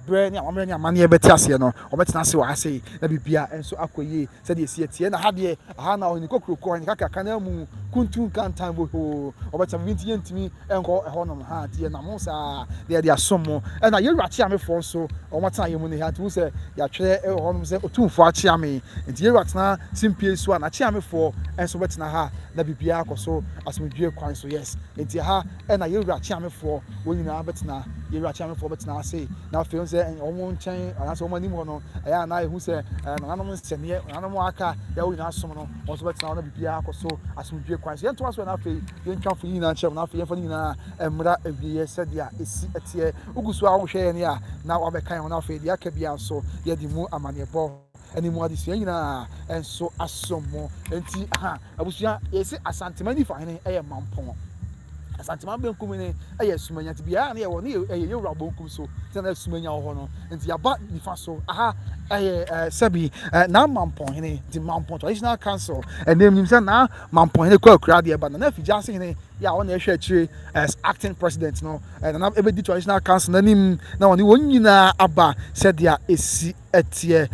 bre ni amamre ni amane beti ase no obetena se wa ase na bibia enso akoye se de sie tie na ha de aha na oni kokroko ani kaka na mu kuntu kantan bo ho obetena binti yentimi enko eho no ha tie na mo sa de asomo na yewura chi amefo so omata yemu ne ha tu se ya twere eho no se Otumfour achi ame enti yewura tena simpie so na chi amefo enso betena ha na bibia akoso asomdwe kwan so yes enti ha na yewura chi amefo wonyina betena yewura chi amefo betena ase na feel say omo nchen anaso omo ni mo no aya na ehu say nanom nseme nanom aka ya wo nyina som no oso betina na bibia akoso asomdwe kwan so yento aso na fe yentwafo yi na nche na fe yefo ni na emra ebiye sadia esi etie ugusu a wo hwe ne a na wabekan ho na fe dia ka bia so ye di mu amanebo ani mu adisi nyina enso asomo enti abusua yesi Asantehemaa ni fa hene eye mampon Asantehemaa benkum ne eye sumanya tibia na ye wo ne eye yewura bonkum so tena sumanya ho no enti yaba nifa so sebi na mampon hene di mampon traditional council enem nim se na mampon hene kwa kura de ba na fija se hene ya wona ehwe akire as acting president no na ebedi traditional council na nim na woni wonyina aba se dia esi etie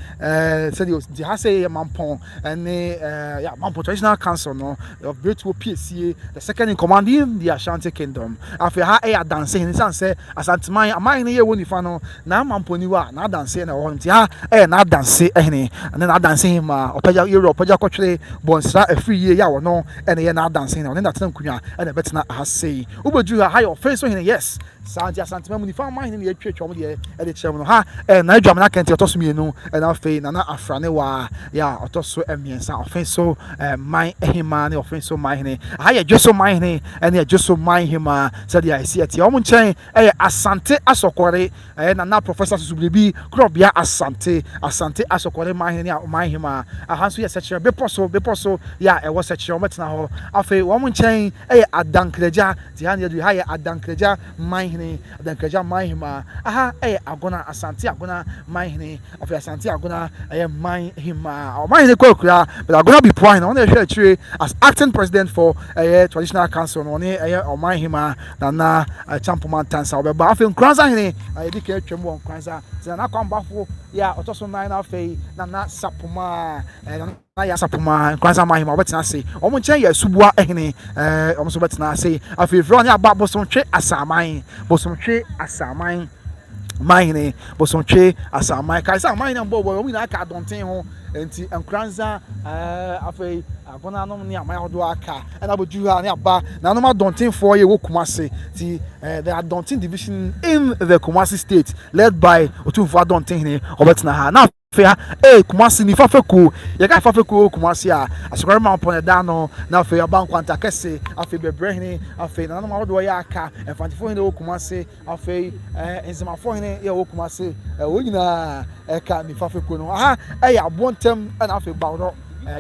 se di ha se mampon ene ya mampon traditional council no of Greatwo PCA the second in command in the Ashanti kingdom afi ha dance hene san se Asantehemaa amai ne ye woni fa no na mampon ni wa na dance na ho nti ha na dance ehne na Asantehemaa opaja Europe opaja kotwere bonsra afiri ya wo no ene ye na dance na na tena nkunya ene betina ha sei ubeju ha your face so hene yes Santi Asantehemaa mu ni fa man hene ye twetwa mo de e de kyerem no ha na adwam na kente otoso mienu na afei na afrane wa ya otoso emiensa ofenso man ehima ne ofenso man hene ha ye dweso man hene ene ye dweso man hima said ya esi ati omo nchen Asante asokore na professor Susubibi krobia Asante asokore man hene ne man hima aha so ye sekere beposo ya e wo sekere omo tena ho afei omo nchen adankreja ti ha ne du ha ye adankreja man Manhene, then Kaja Manhima, aha, Agona, Asante, Agona, Manhene, of Asante, Agona, Manhima, or Manhene Kokra, but I'm gonna be point on the tree as acting president for a traditional council on or Manhima, Nana, Champoman Tansa, but I feel Kranza, I educate Chemo Kranza, then I come back for, also 9 of a Nana Sapuma, and ya sapuma kwanza mahima wetin ase omo nchen ya subua ehne omo so wetin ase afefro ne aba bosontwe asaman mahine bosontwe asaman kaisa mahine mbo omo na aka donten ho enti enkranza afei agona ne amaya hodo aka na boju ha ne aba na no ma donten for ye wo Kumasi ti the Dontin division in the Kumasi state led by Otumfour&Nananom obetina ha na Kumasi ni fafeku ye ka fafeku Kumasi a asokore ma pon da no na fe aba nkwanta kese afi bebrehini afi na no ma wodo ya aka enfantifo hene Kumasi afi enzimafo hene ye Kumasi wo nyina ka ni fafeku no aha ya abontem na afi bawro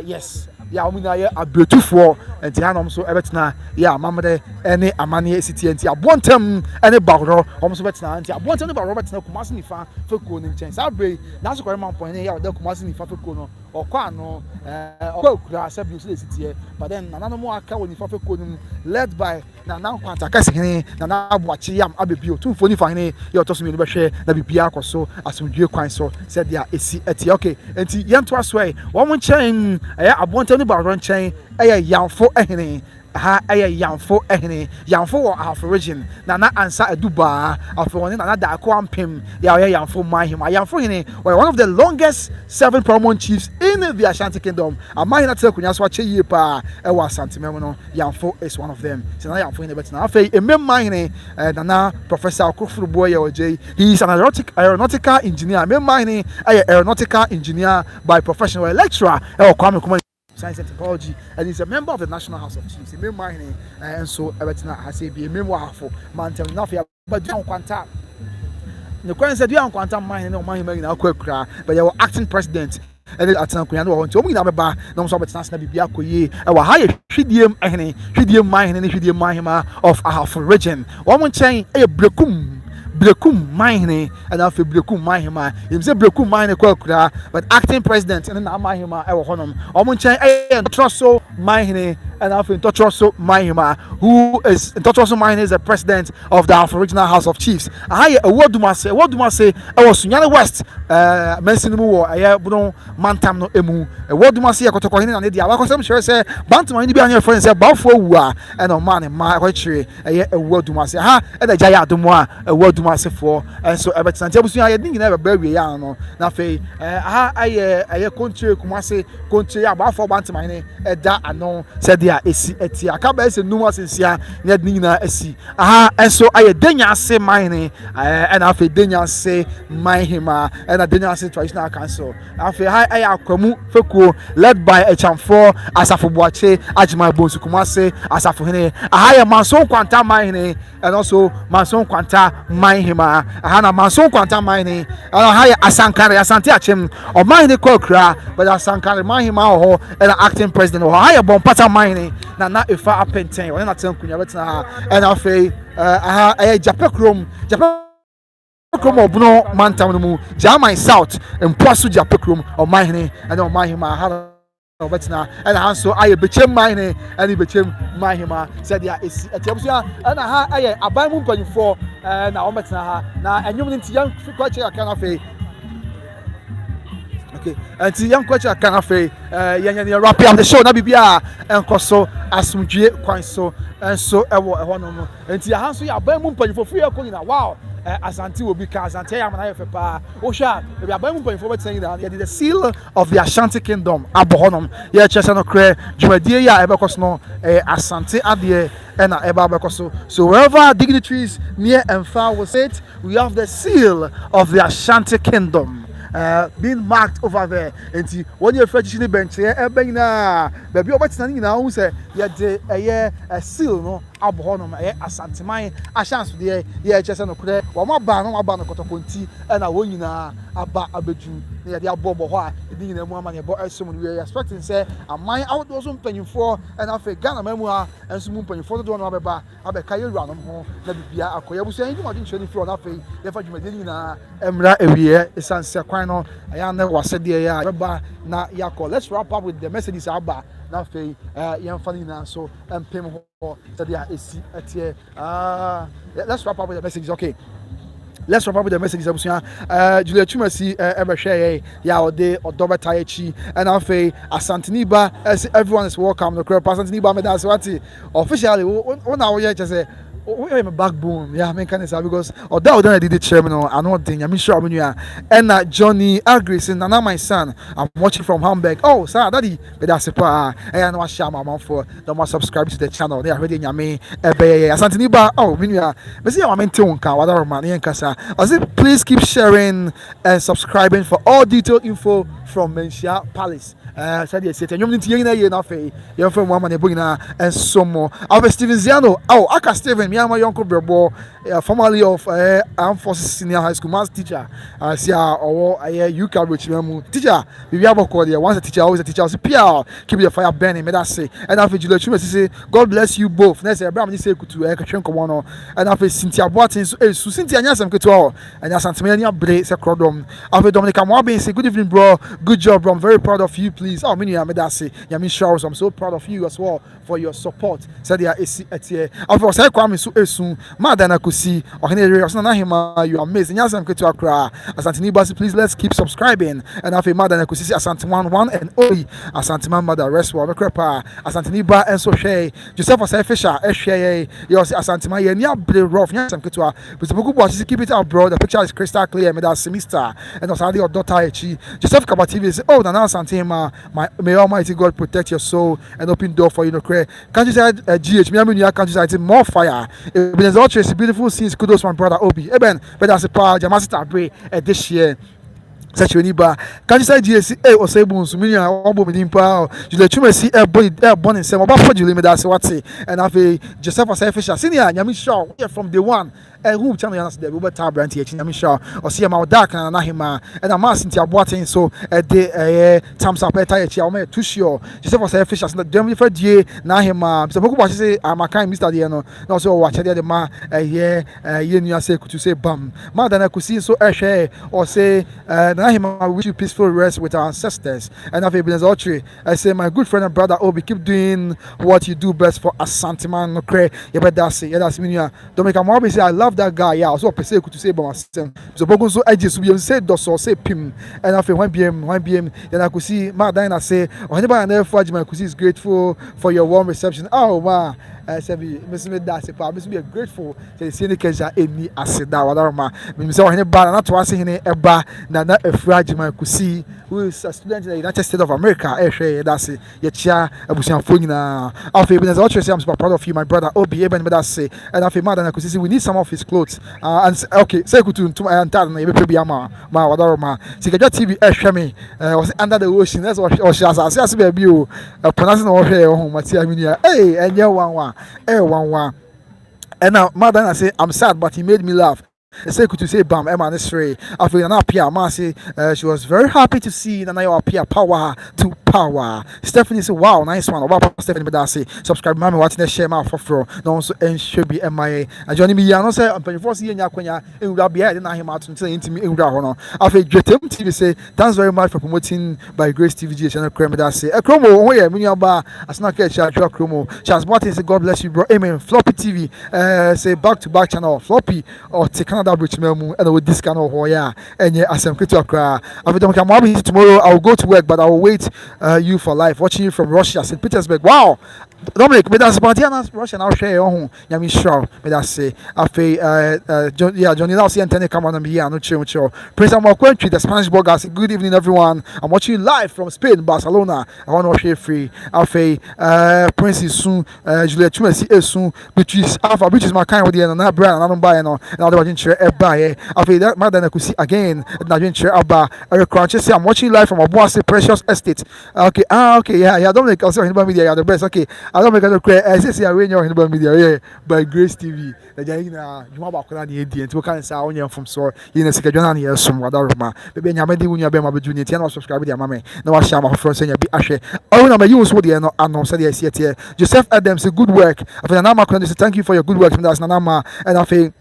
yes ya omina ye abetufo enti hanom so ebetina ya mamede ene amane city enti abontem ene bawro omso betina enti abontem ne bawro betina Kumasi ni fa feko ni nchen sabre na so kwere mampon ne ya oda Kumasi ni fa feko no okwa no okwa sabi so city but then nanano mo aka woni fa feko ni led by na kwanta kase hene na abuachi yam abebi Otumfour ni fa hene ya otoso mi no behwe na bibia akoso asomdwe kwan so said dia esi eti okay enti yento aswe wo mo nchen abontem ni bawro nchen yamfo ehene ha yamfo ehene yamfo wo half origin na answer eduba afoni na da ko ampem yamfo Manhima yamfo hene were one of the longest serving paramount chiefs in the Ashanti kingdom amahina tell kunya so ache yie pa ewa Asantehemaa no yamfo is one of them so na yamfo hene betina afei Manhine na Professor Otumfour boy oje he is an aeronautical engineer Manhine aeronautical engineer by professional Electr Kwame Science and Technology, and he's a member of the National House of Chiefs. And so Ebetina has a memoir for Mantel Nafia, but don't contact. The question said, you don't contact mine, no Manhima in our quick cry, but you were acting president. And then at Sankuano, to me, Naba, no Sabbatas Nabiakoye, our higher Shidium Mine and Shidium Manhima of our region. One chain a Blekum Manhine and Alfie Blekum Manhima. He was a Blekum Mine Quakra, but acting president and then Manhima our honum. Omunche and Trosso Manhine and Alfie Totroso Manhima, who is Totroso Manhine is the president of the Aboriginal House of Chiefs. I what do I say? I was Sunyana West, Mensinumo, I Bruno Mantam no Emu. What do I say? I got to call him and the Avacosam sure say, Bantam, you be on your friends, a Balfo, and a man in my country, a word do I say, ha, and a Jaya Dumois, a word do for and so Everton I think never bury no na fe I country Kumasi country about for bantamine da ano said dia esi eti akaba ese numa sensia na nina esi and so I denya se mine and afi denya se Manhima and a denya se traditional council afi I akwamu fekuo led by a chamfor asafo boache ajima bonsu Kumasi asafo hene manson kwanta mine and also manson kwanta Manhima ahana manson kwanta mine haya asante achem o mine kokra but asankare Manhima ho and acting president ho haya bon pata mine na efa apenten o na tenkunya betina and afei japekrom obno mantam no mu German South mpoaso japekrom o mine and o Manhima ha betina and also I became mine and he became Manhima said ya is etiabusia and ha aban mu mpanyfo na o betina ha na enyum nti yan kwache aka na fe okay nti yan kwache aka na fe yan wrap up the show na bibia enkoso asumdwe kwan so enso ewo eho no nti ha so ya aban mu mpanyfo fu yakoni na wow Asante will be Asantehemaa na yefepa osha be abamu mpanyfo betin na the seal of the Ashanti kingdom abohonom ye chese no kre dwumadie ya ebekoso no Asante ade na eba bekoso so wherever dignitaries near and far will say it, we have the seal of the Ashanti kingdom being marked over there enti when you fetch ni bench ebe na baby obetina ni na hu se ye de a seal no abohonom Asantehemaa ashanso de ye chese no kre wo ma ba no kotokonti na wo nyina aba abeju na ye de abobo ho a in the woman about someone we are expecting say a mine out was paying for and after Ghana memoir and some penny for the one about Abekaya Ranum home that be a Koya was saying you want to for nothing if you didn't Emra Evia is San Sequano I was said there na Yako. Let's wrap up with the messages about nothing young funny now so and pay more that they are let's wrap up with the messages. Okay. Let's wrap up with the messages. Julia Chumasi ever share ya day or double taichi and after Asantehemaa everyone is welcome. The crowd Asantehemaa that's what officially 1 hour here just say we have a backbone, yeah, because although I did the chairman, I know thing. I'm sure when you are and Johnny Agris and Nana, my son, I'm watching from Hamburg. Oh, sir, daddy, but that's a part. I know I share my mom for the more subscribe to the channel. They are ready in me. Asantehemaa. Oh, when you are, but see, I'm in Tonka, whatever man, I said, please keep sharing and subscribing for all detailed info from Manhyia Palace. Said yes, and you need to hear enough. You're from one man, and some more. I'll Steven Ziano. Oh, Aka Steven, me and my uncle Brebo, formerly of Armed Forces Senior High School maths teacher. I see our UK which teacher. We have a call there. Once a teacher, always a teacher. I say, Pierre, keep the fire burning. Me that say. And after Julia Chuma say, God bless you both. Next, Abraham say to Kachenko and after Cynthia Boatin, so Cynthia Nyasam Keto, and Asantehemaa Bre say Crodom. After Dominica Mwabin say, good evening, bro. Good job, bro. I'm very proud of you. Please. Oh, many I made that say. Yamin Showers, I'm so proud of you as well for your support. Said they are a after I kwame so soon. Madana Kusi, or Asantehemaa, you are amazing. Yasam Keto Accra. Asantehemaa, please let's keep subscribing. And after Madana Kusi, Asante one and only Asantehemaa mother rest well. Mekrepa, Asantehemaa and so share. Joseph was a fisher, SHA, yours Asantehemaa, near Bre rough, Yasam Keto. But the book was keep it out, bro. The picture is crystal clear. Made that semester. And also your daughter, Joseph Kabativi says, oh, Nana Asantehemaa. May Almighty God protect your soul and open door for you to pray. Countryside GH, me countryside more fire. There's all trace beautiful scenes. Kudos my brother Obi. Eben, but that's a power. Jamasita Bray this year. Such a niba. Countryside GH, or say boons, million or Nimpa. Julia Chumasi, born in Sama, but Julie, that's what say. And after Joseph was a fisher, senior, Yamin Shaw, from the one. Who channel us the Uber Tabra and Yamisha or see about dark and Anahima and a mass into a boating so a day times up at Tiachi, too sure. Just was a fish as the German for J. Nahima. So, what say, I'm a kind Mr. Diano, also watch the ma a year, you say, could you say bum? More than I could see so a or say, Nahima, wish you peaceful rest with our ancestors. And I've been as ultra. I say, my good friend and brother Obi, keep doing what you do best for Asantehemaa. No cray, you better say, yeah, that's me. Don't make a mob say, I love that guy, yeah, I was to say about myself. So, Bogon so I just be said, Dosso say Pim, and after 1 p.m., then I could see Madina say, or anybody I never fudge my is grateful for your warm reception. Oh, wow. I said, Miss Medasi, Miss be grateful to the syndicate any acid that whatever my Miss O'Hare Bar, not to us in a bar, not a fragile my Kusi, who is a student in the United States of America. That's it, yet, yeah, I was young for you now. After being as ultra, I'm so proud of you, my brother Obi, Eben Medasi, and after Madana Kusi, we need some of his clothes. And okay, say good to my entire maybe ma whatever ma. Sikaja TV Shami was under the ocean. That's what she has. I see baby you pronouncing all here home. Hey, and yeah, one. And now, Madam, I say I'm sad, but he made me laugh. I say could you say bam Emma Nesre after an appear Marcy she was very happy to see that I appear power to power. Stephanie said wow nice one about Stephanie Bedasi subscribe mommy watching the share my for no also and should be MIA and joining me ya no say I'm for see nyakwanya e wura bia na him out until intimi e wura ho no after Jetem TV say thanks very much for promoting by Grace TV channel Krem Bedasi Kromo ho ye me nuaba asna ka cha Kromo chance what is God bless you bro amen floppy TV say back to back channel floppy or take that bridge memu and with this kind of hoya and yeah as I'm to Accra. Tomorrow I will go to work but I will wait you for life watching you from Russia St. Petersburg. Wow Dominic me that's Martiana Russian I'll share on Yami Shaw me that say after Johnny now see antenna come on me here no chill Prince Amakwenchi the Spanish blogger say good evening everyone I'm watching you live from Spain Barcelona I want to share free after Prince is soon Julia Chumasi is soon which is my kind with the and not brand I don't buy no and I didn't share after that Madana could see again I didn't share about Eric Crouch say I'm watching live from Abuasi Precious Estate okay yeah Dominic also anybody media the best okay I don't make a credit. I say, I win your Hindu media by Grace TV. The Jaina, you have a clan, the Indian, to can say, on from so, in a second year, some other room. Maybe Yamadi, when you have been junior, and subscribe to your mammy. No, I shall my first and be Ashe. Oh, no, my use what they are not unknown, said the here. Joseph Adams, good work. After Nanama, thank you for your good work from that's Nanama, and I think.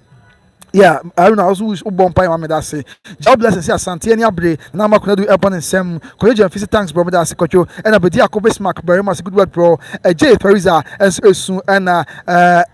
Yeah, I don't know. I was born by my medasi. God bless and say Asantehemaa bre. Na ma kuna do upon and sem. College and visit thanks bro medasi kocho. And abedi akobes mark very much good work bro. J Teresa as soon and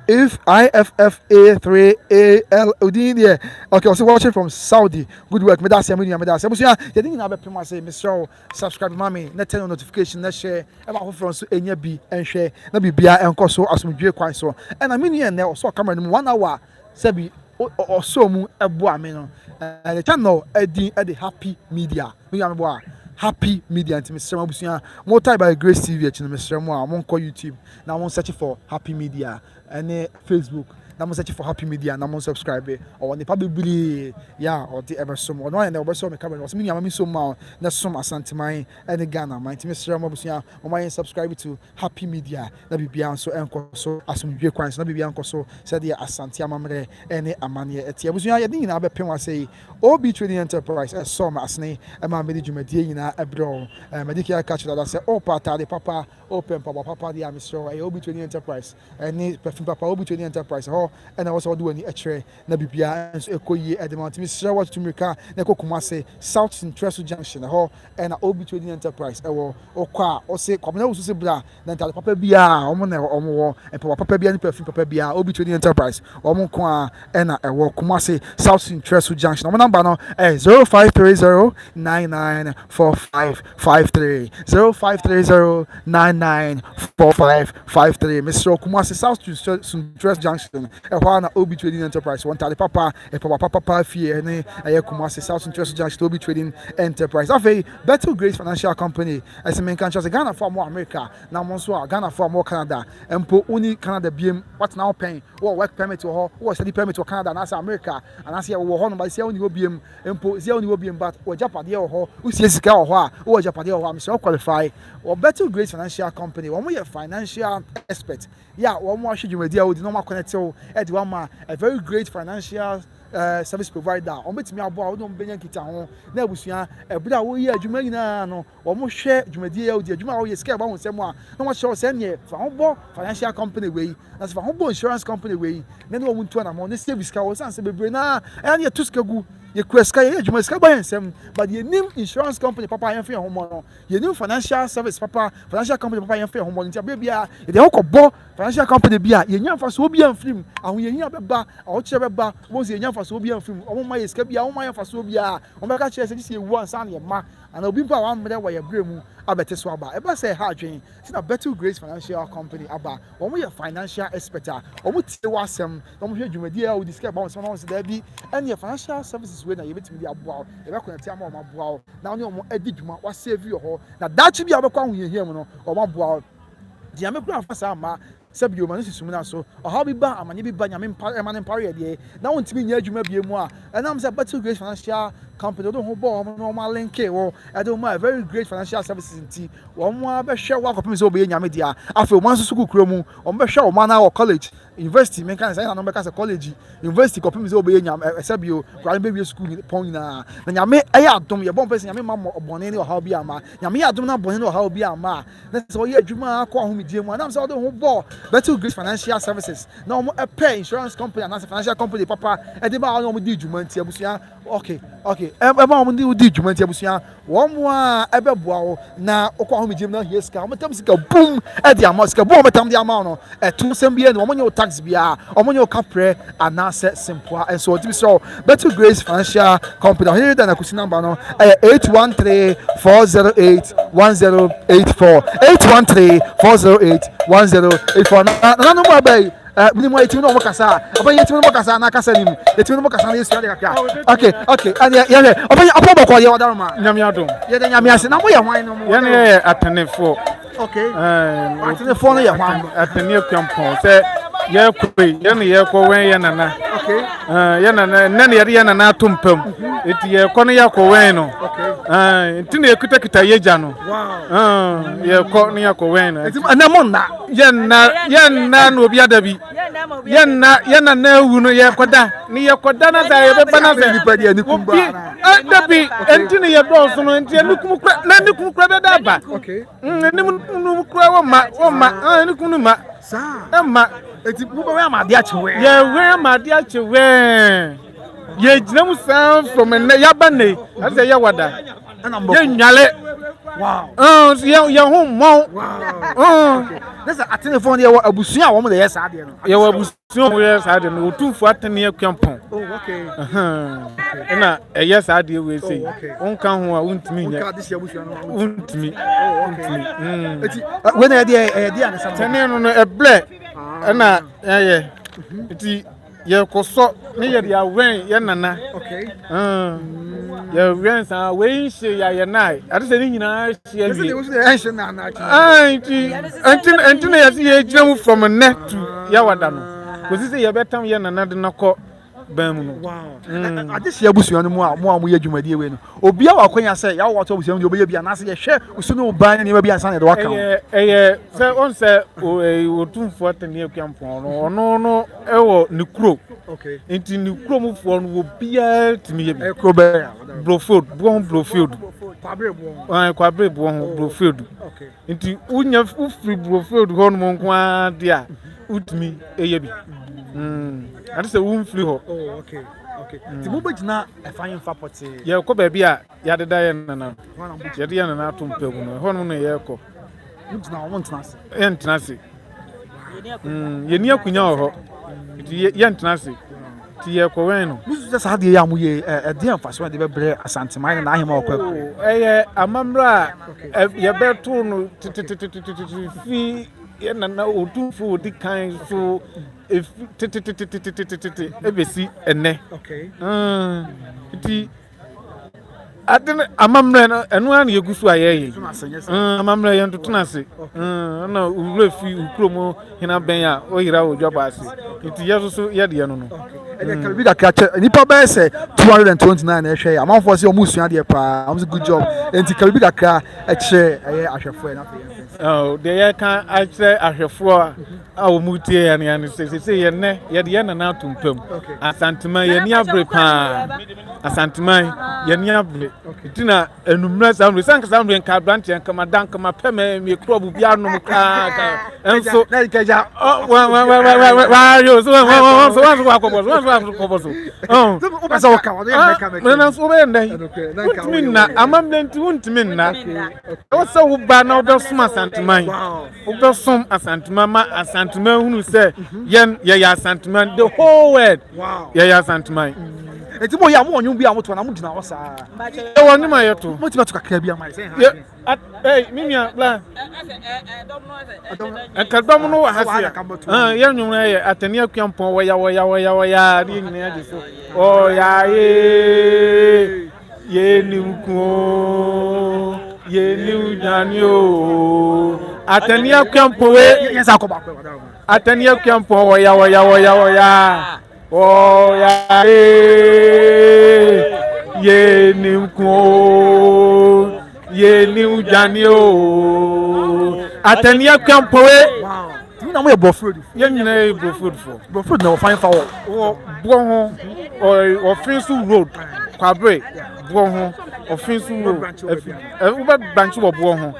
if IFFA3AL Odin. Okay, also watching from Saudi. Good work medasi amuni medasi. Abusia, you didn't have a pema say Mr. Subscribe mami. Net turn on notification. Net share. Eba from so enya bi and share. Na bibia and koso asumdwe kwan so. And I mean here now so camera 1 hour. Sebi or so mu eboa me no the channel edi happy media me am boa happy media and Mr. Mabusia more type by Grace TV at Mr. Mo am on YouTube now I'm searching for happy media and Facebook now I'm searching for happy media and I'm subscribe or the probably yeah or the ever some or no and over so me camera was me am so ma na some Asantehemaa and Ghana my Mr. Mabusia on my subscribe to happy media na bibia so enko so asumdwe kwan so na bibia enko so said the Asantehemaa mre ene amane etia busia ye din na be pen say OB Trading Enterprise so ma asne e ma me djumadi nyina ebro medical catch that say oh pata the papa open papa the Mr. OB Trading Enterprise and perfume papa OB Trading Enterprise ho and I also do any Electr na bibia enso ekoyi edemont Mr. What to make na kokumase South Central Junction ho and OB Trading Enterprise ewo okwa o say kwamna wo so bra na nta papa bia omo na omo wo and papa bia ni perfume papa bia OB Trading Enterprise omo kwa and ewo kumase South Central Junction omo number no 0530994553 0530994553 Mr. Kumase South Central Junction na OB Trading Enterprise one tale papa papa fie ne Kumase South Central Junction OB Trading Enterprise afei Better Grace Financial Company as men can just Ghana for more America now monso Ghana for more Canada empo uni Canada biem what now paying or work permit or study permit to Canada and as America and as you ho no by say only biem empo say only biem but or Japan ho usie sika ho or Japan ho am so qualify or Better Grace Financial Company one more financial expert yeah one more should you media with normal connect e di one a very great financial service provider on betimi abo don benya kita ho na abusua ebura wo yi adwuma nyina no wo mo hwe dwumadi ya odi adwuma wo yi sika ba ho nsem a na mo hwe se ne fa ho bo financial company we na fa ho bo insurance company we na no mo ntu na mo ne service ka wo san se bebre na e na tuska gu ye kweska ye adwuma sika ba nsem but ye nim insurance company papa yan fe ho mo no ye nim financial service papa financial company papa yan fe ho mo ntia bia ye de ho ko bo financial company bia ye nya fa so bia mfrim aho ye nya beba aho che beba wo se ye nya fa so bia mfrim o mo ma ye sika bia o ma yan fa so bia o ma ka che se se ye wu ansa na ye ma ana obi mpa wa mre wa ye bremu abete so aba e ba say ha adwen see na Better Grace Financial Company aba o mo ye financial expert o mo tie wasem o mo hwe dwumadi a o discuss about so na o se da bi any financial services we na ye betimi di aboa e be connect am o ma aboa na oni o mo edi dwuma wa save yo ho na dachi bia be kwa ho yehia mu no o ma aboa dia me kura fa sa ma sabio ma no sisum na so o ha bi ba amanye bi ba nyame mpa e ma ne mpare de na won timi nya adwuma bia mu a enam say Better Grace Financial Company do ho bo no ma link wo e do ma very great financial services nti wo mo abehwe wo akopem say obe nyame dia afa o man so kukuro mu o behwe o man na o college university men kan say na no be ka say college university kopem say obe nyame sabio kwale be school pon na nyame e ya adom ye bon person nyame ma obone ni o ha bi ama nyame ya adom na obone ni o ha bi ama na say o ye adwuma akọ ahomidie mu anam say o do ho bo Better Grace Financial Services na o mo pay insurance company and financial company papa e de ba o mo di dwuma nti abusua okay eba o mo di dwuma nti abusua wo mo a ebe boa wo na okọ ahomidie mu na yeska o metam sika boom e de ama sika boom metam de ama no e tu sem bia no o mo nye tax bia o mo nye kapre anase simple and so it so Better Grace Financial Company here then akusi number no 813-408-1084 813-408-1084 na no more bay ni mo etimi no mo kasa oba yetimi no mo kasa na kasa nim etimi no mo kasa na yesu de kakra okay and yeah oba apobo ko ye wadaro ma nyame adom ye de nyame ase na mo ye hwan no mo ye ne ye atenefo okay atenefo no ye hwan atene kwampon se ye kwe ye ne ye ko wen ye nana okay ye nana nane ye nana atumpam eti ye ko no yakɔ no enti na ekuta yeja no ye ko no yakɔ no enti na mo na yenna no obi adabi yenna na ewu no ye koda ni ye koda na za ye beba na za nipa dia ni kumba adabi enti ne ye do so no enti anikum kra na anikum kra be da ba anikum kra wo ma anikum no ma sa ma enti mo ba we amade a chewe ye we amade a chewe ye jinam san from na yaba ne ase ye wada ye nyale wow ye ho mo nessa Asantehemaa de ye abusuan a wo mo de ye sa de no ye abusuan wo ye sa de no Otumfour atene akwampon oh okay na ye sa de we sei onka ho a untimi nya onka de se abusuan no untimi eti we na ye de anasa tene no eble na ye eti ye koso ne ye dia wen ye nana okay ye wen sa we she ya ye nai ade se ni nyina she awie ese we dey enche na na enti na ye se ye gyina from net to ya wada no ko si se ye betam ye nana de na ko ban mu no wow ade se abusuan no mu a mo ye dwumadi we no obi a wakonya se ya wo to abusuan no obi ye bia na se ye hwe usu no ban ne bia san de waka se on se Otumfour atene akwampon no no ewo ne kuro okay enti ne kuro mu fo no obi a timi ye bi kuro be Brofield kwabre bo ho Brofield okay enti unya ufri Brofield ho no mo nko a de a utimi eye bi ade se wumfri ho oh okay ti mo begina fying fapote ye ko ba bia ya deda ye nana ye de ye nana atompagu no ho no no ye ko mutna wo ntna se ye ntna se ye ni akunya ho ye ntna se ti ye ko wen no musu sa de ya mu ye de amfaso de be bre Asantehemaa na ahema okwa ye amamra ye beto no fi ye nana Otumfour di kan so ebesi ene okay ti adene amamre no eno an ye gusu aye amamre ye ntotuna se na ure fi ukromo hina ben a oyira odwaba ase ti ye so ye de no no Kalbi da kache nipa be say 229 na ehwe amanfo say omusua de pa am good job enti kalbi da ka eche ahwefo na oh de ye kan ache ahwefo a omutie ya ne se ye ne ye de ye na na tumpam Asantehemaa ye ni abre pa Asantehemaa ye ni abre tina enumra samre sankasa nka branch nka madan nka peme me krobu bia no ka enso na ikeja wa yo so koboso o pesa waka wa me na so be ndai minna amamlenti wuntiminna o se wo ba na odo sum Asantehemaa odo sum Asantehemaa ma Asantehemaa hunu se yen ye ya Asantehemaa the whole world ye ya Asantehemaa enti mo ya mo onyu bia mo to na mo dina wo sa e woni ma yeto mo ti ba to kakra bia mai say mimia bla akadom no wa hase ya nwumra ye atani akwampon wo ya ri nyina ya jeso o ya ye nimku ye ni udani o atani akwampon we yes akoba kwa da atani akwampon wo ya o ya ye nimku ye ni udani o atani akwampon we wow tu na mo ye Brofield ye nyina e Brofield na fying fa wo bo ho o Füneral road kwabre bo ho o Füneral road ube branch wo bo ho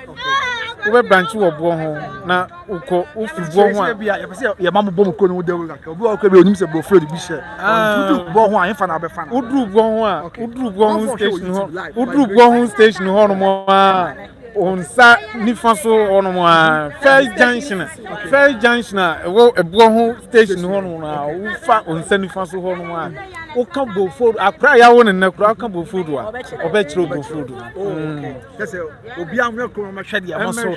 ube branch wo bo ho na uko ufu bo ho a bia ye se ye mamu bo mo ko no de wura ka obi wa ko be onim se Brofield bi she tu bo ho a fa na be fa na udru bo ho a udru bo ho station ho udru bo ho station ho no mo a onsa nifa so ono mo a first junction wo ebo ho station ho no na ufa onsa nifa so ho no mo a o kan Brofield akra ya wo ne na kra kan Brofield a obe kire Brofield yes obi amre ko ma hwe de am so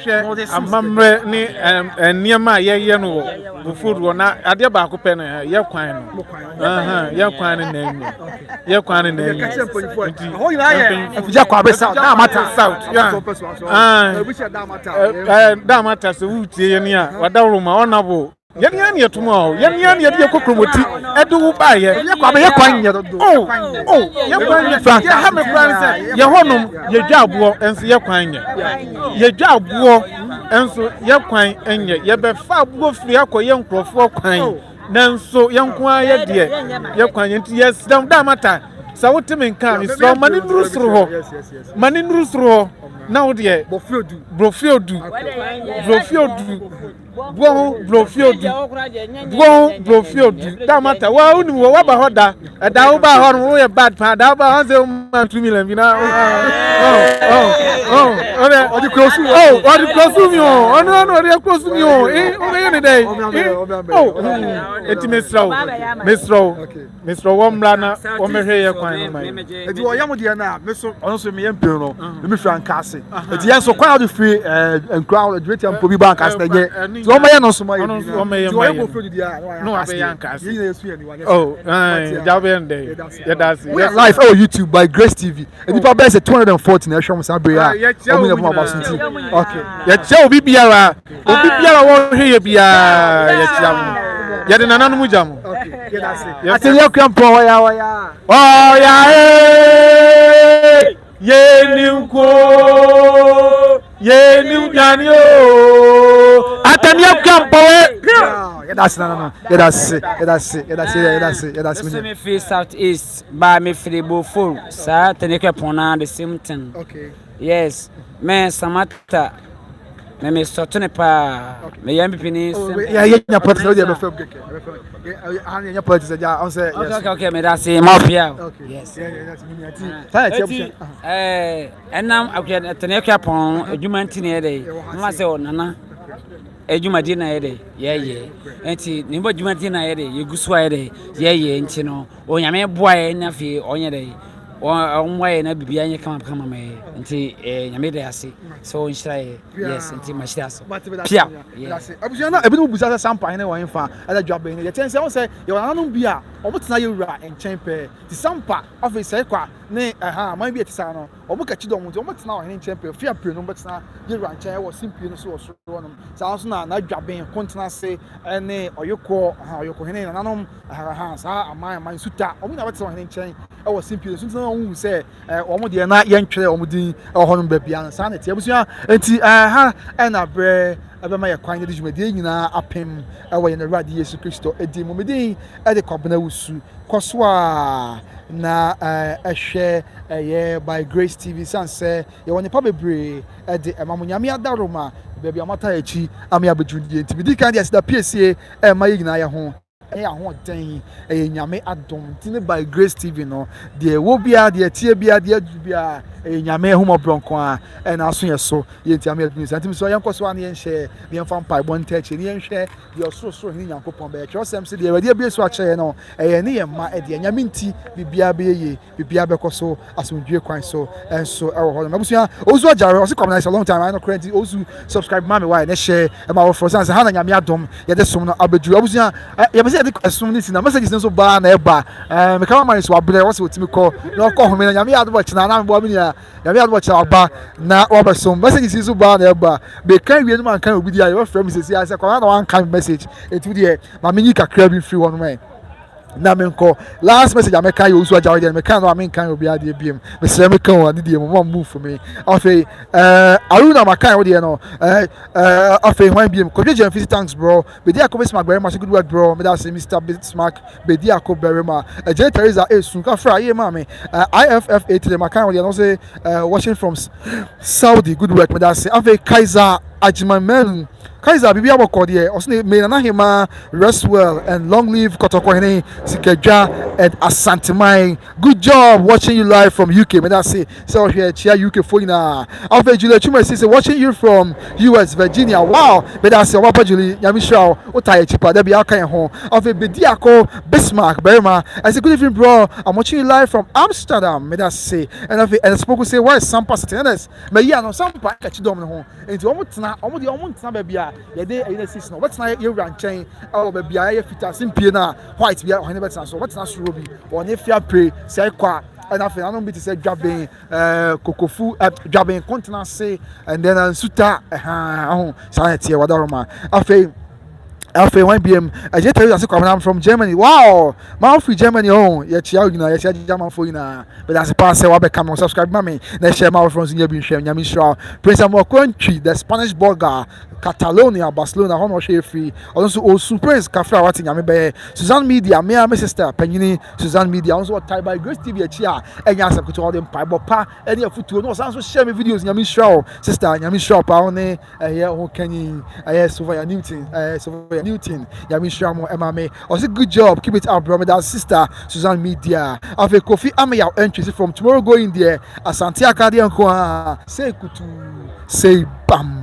amamre ni eniema ye no Brofield na ade ba ko pe na ye kwan no ye kwan na enyi ye kwan na enyi ho ina ye afija kwa be south na mata south ya ebuchi da mata da mata se wutie ye ni a wadawro ma onabo Yɛn yɛ tomorrow. Yɛn yɛ kokromoti. Edu ba yɛ. Yɛ kwa be yɛ kwan yɛ do. Oh, yɛ kwan yɛ. Yɛ ha me kwan sɛ yɛ honom yɛ dwa aboɔ enso yɛ kwan yɛ. Yɛ dwa aboɔ enso yɛ kwan enye. Yɛ bɛ fa aboɔ firi akɔyɛ nkrɔfo kwan. Nanso yɛn ko ayɛ deɛ. Yɛ kwan yɛ nti yɛ sidam da mata. Sa wote me nka me so mani nuru soro hɔ. Mani nuru soro hɔ. Na wo deɛ brofiodu da mata wa unu wo ba hoda da wo ba ho no ye bad pa da ba han say man 2 million bi na odi close mi o ono odi close mi o o be ni dey eti mesro wo mra na wo mehwe ye kwan no man eti wo yam de na me so ono so me yam pin no me fran kase eti yen so kwan do free enkra adwete am pobi bank as na ye so ma ye no so ma ye so ye go free dia no abe yankase you know you ni oh jabe ndey yeah that's we are live on YouTube by Grace TV eti pa be say 240 na ehwem sa bre ya omu ne mo abasunti okay ye che obi biara wo hwe ye biara ye chia mo ye de nananom mu jam okay yeah that's it ateli akrampo oya ye ni nyani o ateli akrampo yeah that's no yeah that's me free southeast by me free bofo sa teneke pona the same thing okay yes me samata me sotone pa me yam pipini yeah politics dey be fam keke yeah politics ja on say yes okay me da say mafia yes enam akya teneke pon adwuma ntine dey ma say onana ejuma di na yede ye enti ni bo juma di na yede yegusu ayede ye enti no onyame boa ye nya fi onye dey onwaye na bibia nye kama me enti nyame dey ase so onhiraye yes enti mashira so pia yes abusia na ebi no busa sampan ne wan fa ada dwabe ne ye tense won say ye wananom bia omutena ye wura enchen pe ti sampa office kwa ne man bi etisa no omuka chi dom nti omutena o hene enchen pe fia pre no betena ye wura enchen wo simpie no so wo so no sa so na dwabe kontena se ne oyeko hene nananom sa aman suta omuna betena hene enchen wo simpie so ntina hu se omo de na ye ntwere omo din honom ba bia sa na ti abusia enti na bre abema ye kwan de djumade nyina apem ewo ye na Awurade Yesu Kristo edi momedin e de kwabena wusu koso a na ehwe ye by Grace TV sanse ye woni pa bebre e de emamunyame adaroma baabi amata echi am ya bedwudi enti bidi kan de asida PSA e ma ye nyina ye ho ho den nyame adom tine by Grace TV no de wo bia de tie bia de adu bia nyame ho mo bronko a na aso ye so ye ntia me adwini santim so yenkoso an ye nhye de mfa mpa bon tachi ne nhye de osoro ni nyankopon ba che osem se de wade bia so ache no ne ye ma de nyame nti bibia be ye bibia be koso asomdwe kwan so enso e wo ho mabusia ozu ajare o se come nice a long time I no currently ozu subscribe mama why ne share e ma wo for sanse ha na nyame adom ye de som no abedu abusia ye be se de asum ni sina messages nso ba na e ba me kama man so abre wo se otimi ko na ko ho me na nyame adom china na mbo me ya nyame adom china aba na obasom messages nso ba na e ba be kan wie no man kan obi dia your friend me say say kwa na one kind message etu die ma me nyika kra bi free one man na me nko last message I make you usu ajawo dey me kan no I mean kan obi ade biem me say me kan ade dey mo move for me afei aruna makan wo dey no afei hwan biem ko je visit thanks bro be dey akobes magbare ma good work bro me that say Mr. Bismarck be dey akobere ma je Teresa esun ka fra ye ma me IFF8 dey makan wo dey no say watching from Saudi good work me that say afei Kaiser Ajiman Kaiser Bibi Aboko there Osne Manhyia rest well and long live Kotoko Hene Sikeja and Asantehemaa. Good job watching you live from UK. May that say so here chia UK for na. Alpha Julie Chuma say watching you from US Virginia. Wow. May that say Wapa Julie Yamisha Otaye Chipa there be akan ho. Alpha Bediako Bismarck Berma. I say good evening bro. I'm watching you live from Amsterdam. May that say and spoke say why Sampa Satenes. May ya no Sampa catch dom no ho. Enti omutna bebia ye dey in season what's na ye ranchen be bia ye fita simpie na white bia ohene betina so what's na suro bi onye fia pray say kwa and after anon bi to say dwaben kokofu dwaben continence and then suta sanity wadaroma after Alpha one BM. I just tell you I'm from Germany. Wow, man free Germany. Oh, yeah, German for you now. But as a pass, I become on subscribe, mommy. Let's share my friends in your being sharing. Yamisha, Prince of country, the Spanish burger, Catalonia, Barcelona, how much free. Also, Prince Kafra, what in Yamibe, Suzanne Media, me and my sister, Penini, Suzanne Media, also tied by Grace TV, chia, and yes, I could all them pipe, pa, any of food. No, sounds share me videos in Yamisha, sister, Yamisha, Paone, here, who can you, yes, over Newton, Newton, Yamisha, Emma, also good job, keep it up, brother, sister, Suzanne Media, have a coffee, I'm your entry from tomorrow going there, Asantehemaa, say kutu, say bam.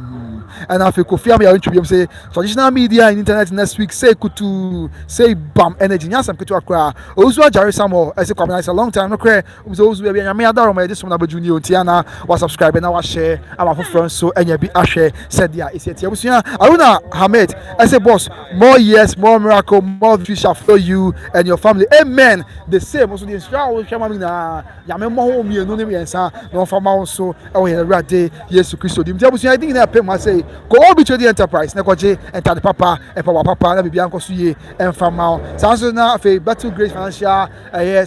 And I feel Kofi am here say traditional media and internet next week say kutu say bam energy nyasam kutu akra ozu ajare samo I say come nice a long time no cry so ozu be nyame adaro ma this one abaju ni ontiana wa subscribe na wa share our friends so enya bi ahwe said dia is it abusua Aruna Hamed I say boss more years more miracle more victory shall follow you and your family amen the same also the Israel shama na nyame mo ho mienu ne yensa no fama so e wo Awurade Yesu Kristo dim abusua I think na pem say go all be to the enterprise na kwaje enter the papa and papa na bibia nkoso ye emfa ma sanso na fe Battle Grace Financial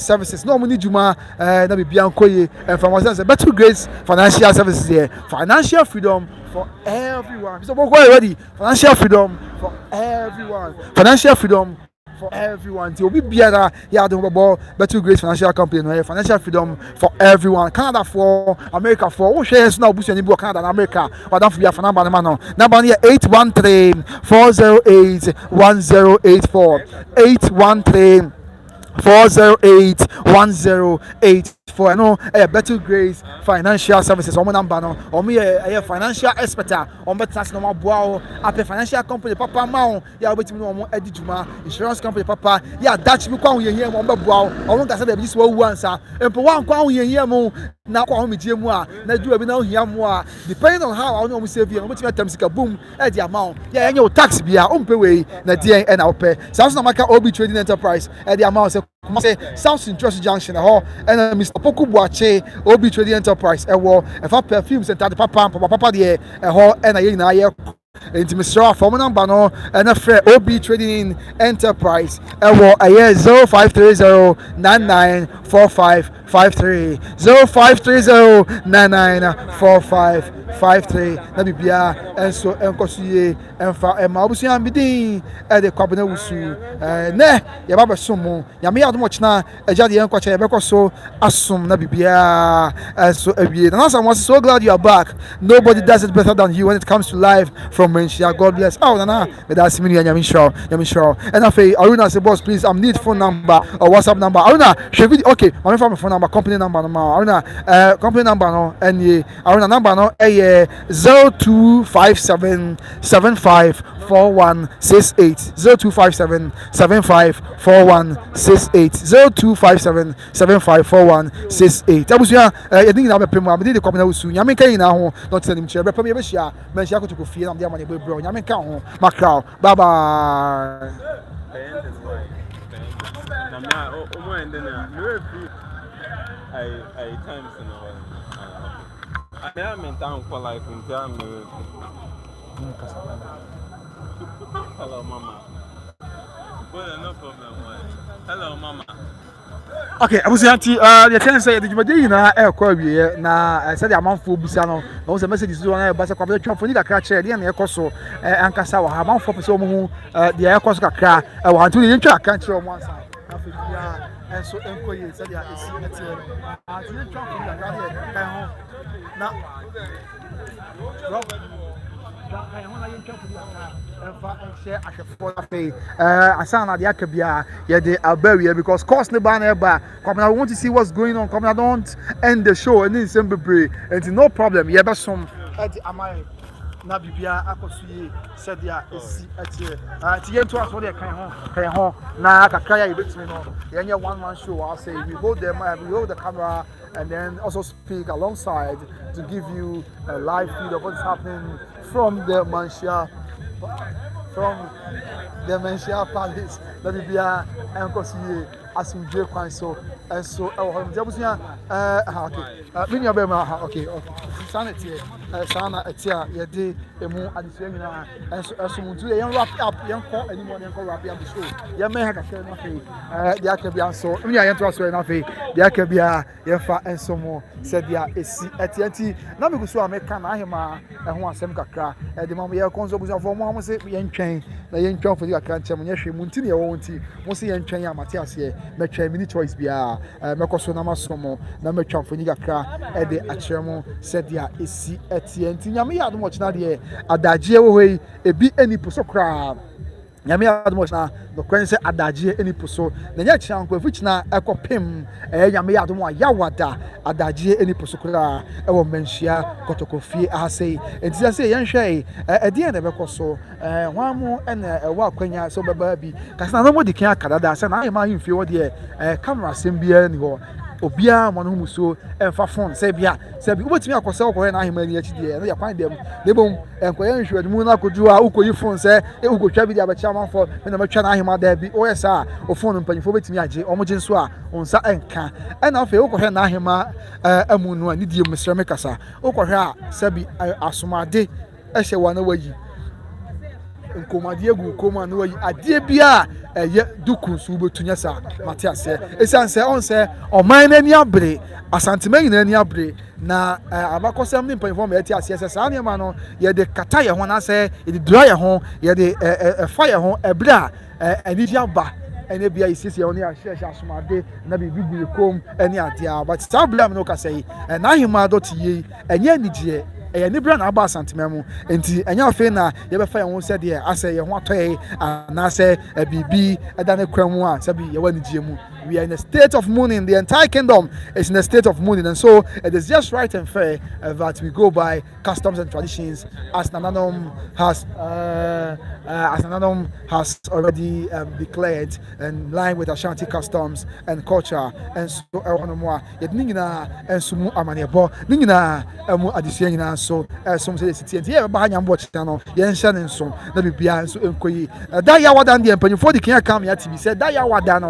Services no money juma na bibia nkoye emfa ma sanso Battle Grace Financial Services here financial freedom for everyone so go ready financial freedom for everyone financial freedom for everyone. Till we be at the Battle Grace Financial Company, financial freedom for everyone. Canada for America for who shares now Bush and Canada and America. But don't forget for number 813-408-1084. 813-408-1084. I know Battle Grace Financial Services. Omo number no. Omo financial expert. Omo trust no boa. Ape financial company papa ma. Ya obetimi no omo edijuma insurance company papa. Ya Dutch mi kwa ye mo boa. Omo ka say be this wo ansa. Empo wan kwa ye mo na kwa ho medie mu a na du abi na ohia mu a depending on how omo save you. Omo timi atam sika boom e di amount. Ya enye o tax bia o mpe we na die e na ope. Sounds na maka OB Trading Enterprise e di amount say South Interest Junction and Mr. Poku Buache OB Trading Enterprise if perfumes and papa there and I into Mr. Phone number no and a fair OB Trading Enterprise 0530-994553 0530-994553 na bibia enso enkosuye emfa emabusia bidin e de kwabena wusu ne ya baba somo ya me yadom china ejade enkoche ya bekoso asum na bibia enso awie na I'm so glad you are back. Nobody does it better than you when it comes to live from Manhyia. God bless. Oh nana me that's me and Yamisha and afei Aruna say boss please I'm need phone number or WhatsApp number Aruna should okay my phone number company number no Aruna company number no and Aruna number no 0257754168 0257754168 abusia I think na be pem am dey come na usu nyame kan na ho not send him chere be pem ye be hia Manhyia ko to fie na dey amane be bro nyame kan ho makra bye bye I times in I am in town for life in town. Hello, mama. Well, no problem. Hello, mama. Okay, I was anti the chance say the jumadi na e kwa wie na say the amanfo busia no no say message is one ba say kwa twa foni kakra che de na e koso ankasa wa amanfo pese omo hu de e koso kakra e wa antu ye twa kan che omo ansa afia and so enkoye say dia esi etie antu ye twa foni kakra de kan ho na Asana the Akabia, the Alberia because cost the banner back. Come I want to see what's going on. Come I don't end the show and then send and it's no problem. Yeah, but some amai na bibia akosuye said ya esi atie tie to aso de kan ho na kakra ya ibetimi no yenye one man show I'll say we hold the camera and then also speak alongside to give you a live feed of what's happening from the Manhyia Palace na bibia enkosuye asimje kwan so and so okay mini abema okay sanity sana etia ye de emu adisua nyina enso muntu ye wrap up yen ko anymore yen ko wrap up the show ye me ha kakra na fe dia ka bia so nya yen to aso na fe dia ka bia ye fa enso mo se dia esi etianti na me gusu ameka na ahema ho asem kakra de mam ye konzo busu fo mo se yen twɛn na yen twɛn fo dia kakra nchem nya hwe muntu ne ye wo nti mo se yen twɛn amate ase me twɛn mini choice bia me koso na masomo na me twɛn fo ni kakra de akyeremo se dia esi etianti nyame ya adom ochina de adagye wo hoi ebi eni poso kra nyame ya adom ochina no kwen se adagye eni poso na nya kyan ko afichina ekopem nyame ya adom ayawada adagye eni poso kra ewo Manhyia kotokofie ahasei enti se yen hwe ede na bekoso hwamu ena ewa akwanya so beba bi kasa na mo dikan akadada se na ma himfie wo de camera sem bia ni ho obia mo no muso emfa phone se bia obetimi akose okore na ahema ni achi de no yakwan dem lebom enkoye nhwe mu na kodu a ukoyi phone se ukotwa bi de abacha manfo na matwa na ahema da bi o yesa o phone mpanyifo betimi age omoje nso a onsa enka na afa ukore na ahema amu no ani die mesreme kasa ukore a sebi asomade ehye wa na wayi nkomade egu koma na wayi ade bia ye duku su betunya sa matiase esanse onse oman na ni abre Asantehemaa na ni abre na abakosem ni mpanyifo ma eti ase sa ne ma no ye de kata ye ho na se ye de dry ye ho ye de fire ho ebra ani dia ba ene bia isisi ye oni ahye asomade na bibi bu kom ani adia but sablam no ka sei na hima dot ye enye anigye ni bra na aba Asantehemaa mu enti enya afi na ye be fa ye ho se de ase ye ho atoye na se bibi eda ne kwamu a se bi ye wani gie mu. We are in a state of mourning. The entire kingdom is in a state of mourning, and so it is just right and fair that we go by customs and traditions, as Nananom has already declared, in line with Ashanti customs and culture. And so, yet ningina and sumu amaniabo ningina emu adisiena so some say city and here behind am watch channel yenshan and so na bibia and so enkoyi da ya wadan de empanyi for the king come ya tv said da ya wadan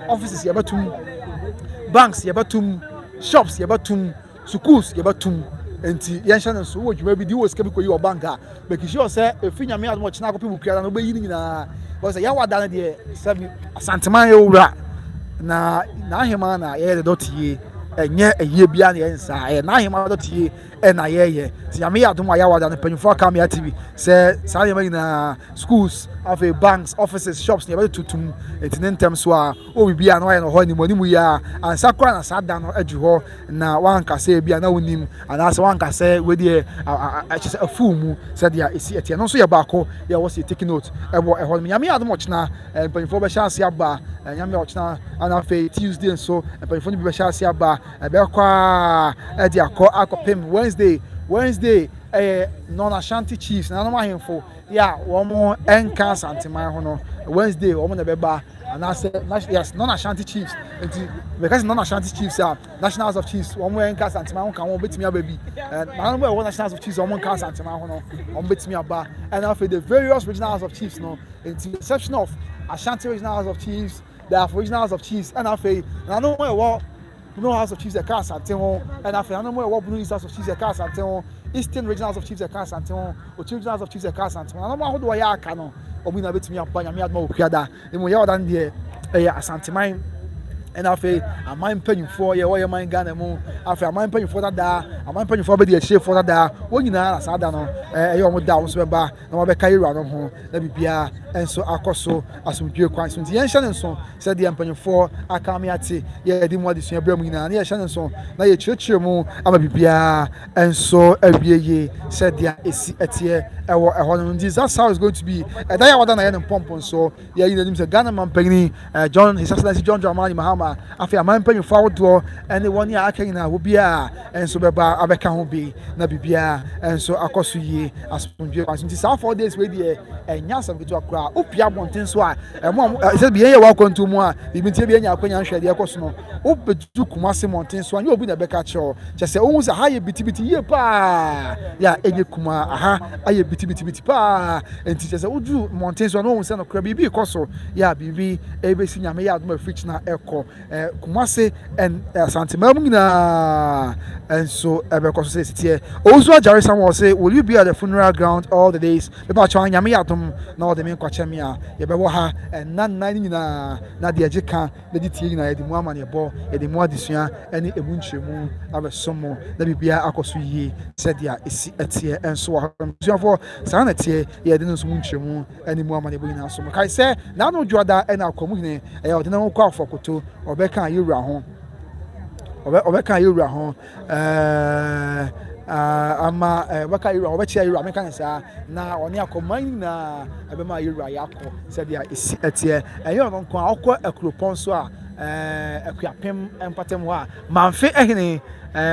offices yabatum, banks yabatum, shops yabatum, schools yabatum. Enti yenshan so wo dwuma bi di wo ska bi koyi o banka make sure say efi nyame admo china ko pibu kura na obe yi nyina because ya wada de sabi Asantehemaa ye wura na ahema na ye de dotie enye eye bia na yensa na ahema dotie na ye ti nyame admo ya wada na panyufo kam ya tv say sa ye na schools of banks offices shops ne tutum etinentem so a o bibia na no ho ni monimu ya ansa kwa na sada no adu ho na wanka say bia na wonim ana say wanka say we dey achese afumu said ya esi etia no so ya baako ya was take note ebo ho nyame adom china panfo be sha ase aba nyame ochina ana fe Tuesday so panfo ni be sha ase aba be kwa e dia akopem Wednesday non-Ashanti chiefs na no mahemfo ya womo enka Asantehemaa ho no Wednesday womo na beba and I said yes non-Ashanti chiefs because non-Ashanti chiefs are nationals of chiefs womo enka Asantehemaa ho kan wo betimi ababi na no we nationals of chiefs womo enka Asantehemaa ho no womo betimi aba and after the various regionals of chiefs no in the exception of Ashanti regionals of chiefs there are regionals of chiefs and after na no we no house of chiefs the cast at and after no more what blue house of chiefs the cast at Eastern regionals of chiefs the cast at Otu regionals of chiefs the cast at no more do ya aka no obi na betimi apa nyame adma okuada emu ya odan de Asantehemaa and after a mind penny for your way mind gun after a mind penny for that a mind penny for the shape for that when you know as I don't know you almost down so ba no be carry around home let me be and so akoso asumdwe kwan so yen hye so said the penny for akamiate ye di mo adesua bram nyina na ye hye so na ye chirechire mu ama bibia and so abieye said the esi etie ewo ehon this that's how it's going to be that ya wada na ye pompon so ye yin nim say Ghana man pagni John His Excellency John Dramani Mahama after a man penny forward door and the 1 year akin na obia and so beba abeka ho bi na bibia and so akoso yi asumdwe kwan so 4 days we dey enya sam bitu akra opia bonten so a say bi ye wa kwantu mu a bi tie bi enya akwanya nhwede akoso no obedu kumase monten so anya obi na beka cho se ohun say haye bitibiti ye pa ya enye kuma aha aye bitibiti pa enti se udu monten so no ohun say no kra bi koso ya bibi ebesi nyame ya adoma fridge na eko Kumase and Asantehemaa nyinaa enso ebeko so sitie ozo ajare someone say will you be at the funeral ground all the days people try nyame yadom na all the men kwache me a ye be wo ha nan nyinaa na de agika na di tie nyinaa ye di mu ama ne bo ye di mu adesua ene emu nchemu abesomo na bibia akoso yie said ya esi etie enso wa for sa na tie ye de nso mu nchemu ene mu ama ne bo nyinaa so kai say na no dwoda ene akomu hine e o de na kwa afokoto obeka yewura ho obeka yewura ho ama obeka yewura obechi yewura meka nsa na oni akoman na ebema yewura yakọ said ya esi etie eyo no nko akọ akropon so a akuapem empatem ho a manfe ehene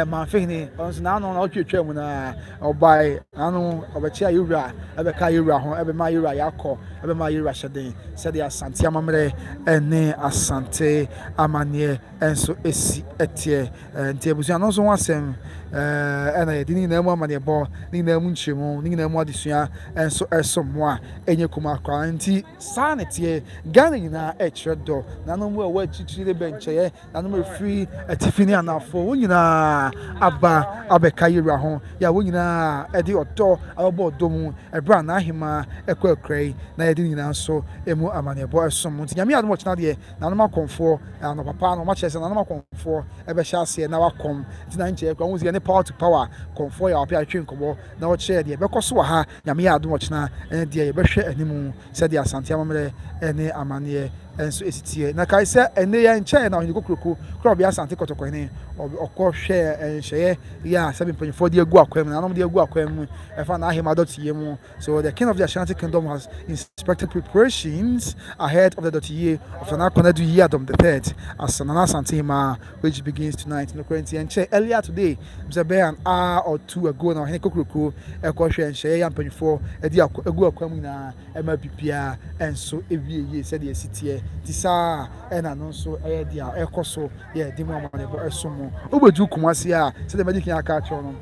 manfe hene onso na no na otwetwa mu na obai anu obechi yewura ebeka yewura ho ebema yewura yakọ ebema yewura hyeden said ya asante amamre ene asante amanie enso esi etie ntie busu no so wasem ena ye dini na mu amane bo ni na mu nchemu ni na mu adesua enso esomo a enye kuma kwa nti sanetie Ghana nyina echredo na no mu wa chichire bencheye na no free atifini anafo wonyina aba abeka yira ho ya wonyina edi odo abo odomu ebra na ahima ekwakrei na ye dini na so emu amane bo esomo nti nyame admo china de na no makonfo no papa no ma chese na no makonfo ebe hya ase na wakom nti na nche ekwa wuzi ne power to power konfo ya opia twenkobo na o che de bekoso ha nyame admo china ene de ye behwe animu se de Asantehemaa ene amane enso esitie na kai se ene ya nche na onye kokroko kro bia asante kotoko ne okọ hwe enhye ya sabi mpanyfo de agu akwam na nom de agu akwam efa na ahema dotie mu so the king of the Ashanti kingdom has inspected preparations ahead of the dotie of an akonadu yadom the third Asantehemaa which begins tonight in the Corinthian nche earlier today mse be an hour or two ago na onye kokroko ekọ hwe enhye ya mpanyfo de agu akwam na ema bibia enso ewieye said the esitie tisa ena no so dia ekoso ye dimu amane bo esomo obedu kumase a se de medikin aka cho no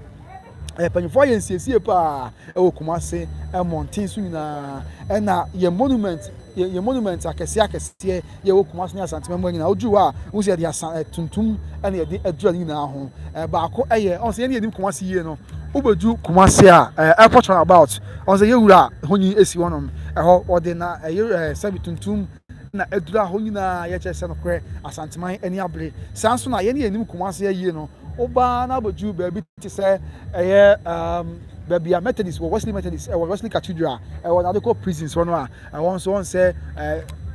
panifo ye nsiesie pa e Kumase e mountain so nyina ena ye monument akese ye Kumase ni Asantehemaa nyina oju a wo se dia tuntum ena ye de adura nyina ho baako eye on se ye ni Kumase ye no obedu Kumase a airport about on se ye wura honyi esi wonom ho ode na sabi tuntum na edura ho nyina ye chese no kre Asantehemaa eni abre sanso na ye ne enim Kumase ye no oba na boju ba bi ti se baby a Methodist Wesley Methodist Wesley Cathedral na de ko prisons no a won so won say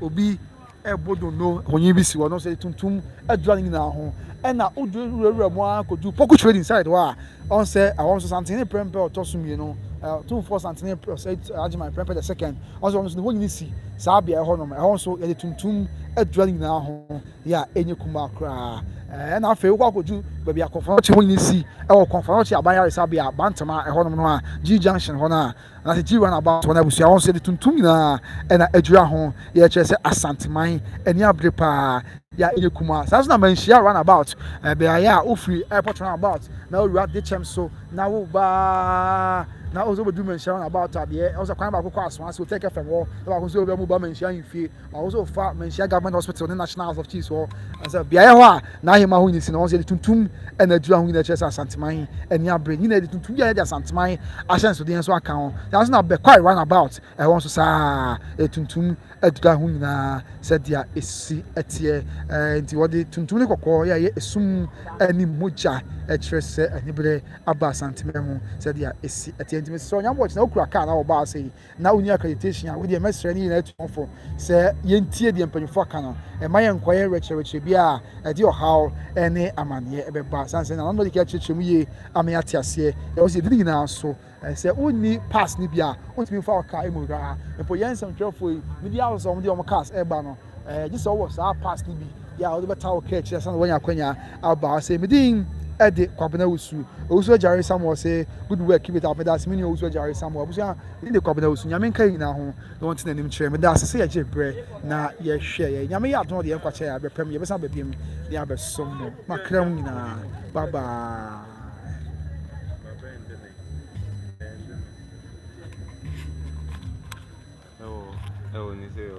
obi ebodo no honyi bi si won so tuntum edura nyina ho na odurura mu akodu poku trade inside wa on say I want something in prempe otosumie no 2 something ajima prempe the second on so no honyi si sabia e ho no e so ye tuntum edura nyina ho ya enye kuma kra na afa ekwa akoju baby akonfront honyi si e wo konfront abanya sabia bantama e ho no a G junction ho na se G run about when abusia on say tuntum nyina na edura ho ye kire se Asantehemaa eni abre pa ya enye kuma so na Manhyia run about be ya ofri airport run about na o ru de chem so na wo ba na ozo be do Manhyia run about ade o so kwan ba kokọ aso so take FM wo ba ko so be mu ba Manhyia infie o so fa Manhyia government hospital ne national house of chiefs wo so bia ye ho a na ahema ho ni si no so de tuntum na dura ho ni na kire se Asantehemaa eni abre ni na de tuntum ya de Asantehemaa ahyen so de so aka ho na so na be quite run about e won so sa e tuntum edura ho nyina said dia esi etie nti wodi tuntum ne kokọ ya ye esum ani moja e kire se anibre aba Asantehemaa mu said dia esi etie nti so nyambo na okura car na oba say na uni accreditation a we dey mesre ni na etuonfo say yentie de mpanyfo aka no e maye nkoye rechereche bia e di ohaw ene amane e beba sanse na no de ka chechemu ye amia tiase e o se di nyina so say uni pass ni bia ontimi fa aka emura e po yensem twefo ni bia wo so mo de o cars e ba no just so was our pass ni bi ya o de beta o ka chese na wanya kwanya aba say medin ede kwabena wusu owusu jare Samuel say good work keep it up that's mean owusu jare Samuel busia de kwabena wusu nyame nka nyina ho no won tina nim kire me da se ye jebre na ye hwe ye nyame ya don de ye kwache ya bepem ye besa babiem de abesom no makram nyina baba ni se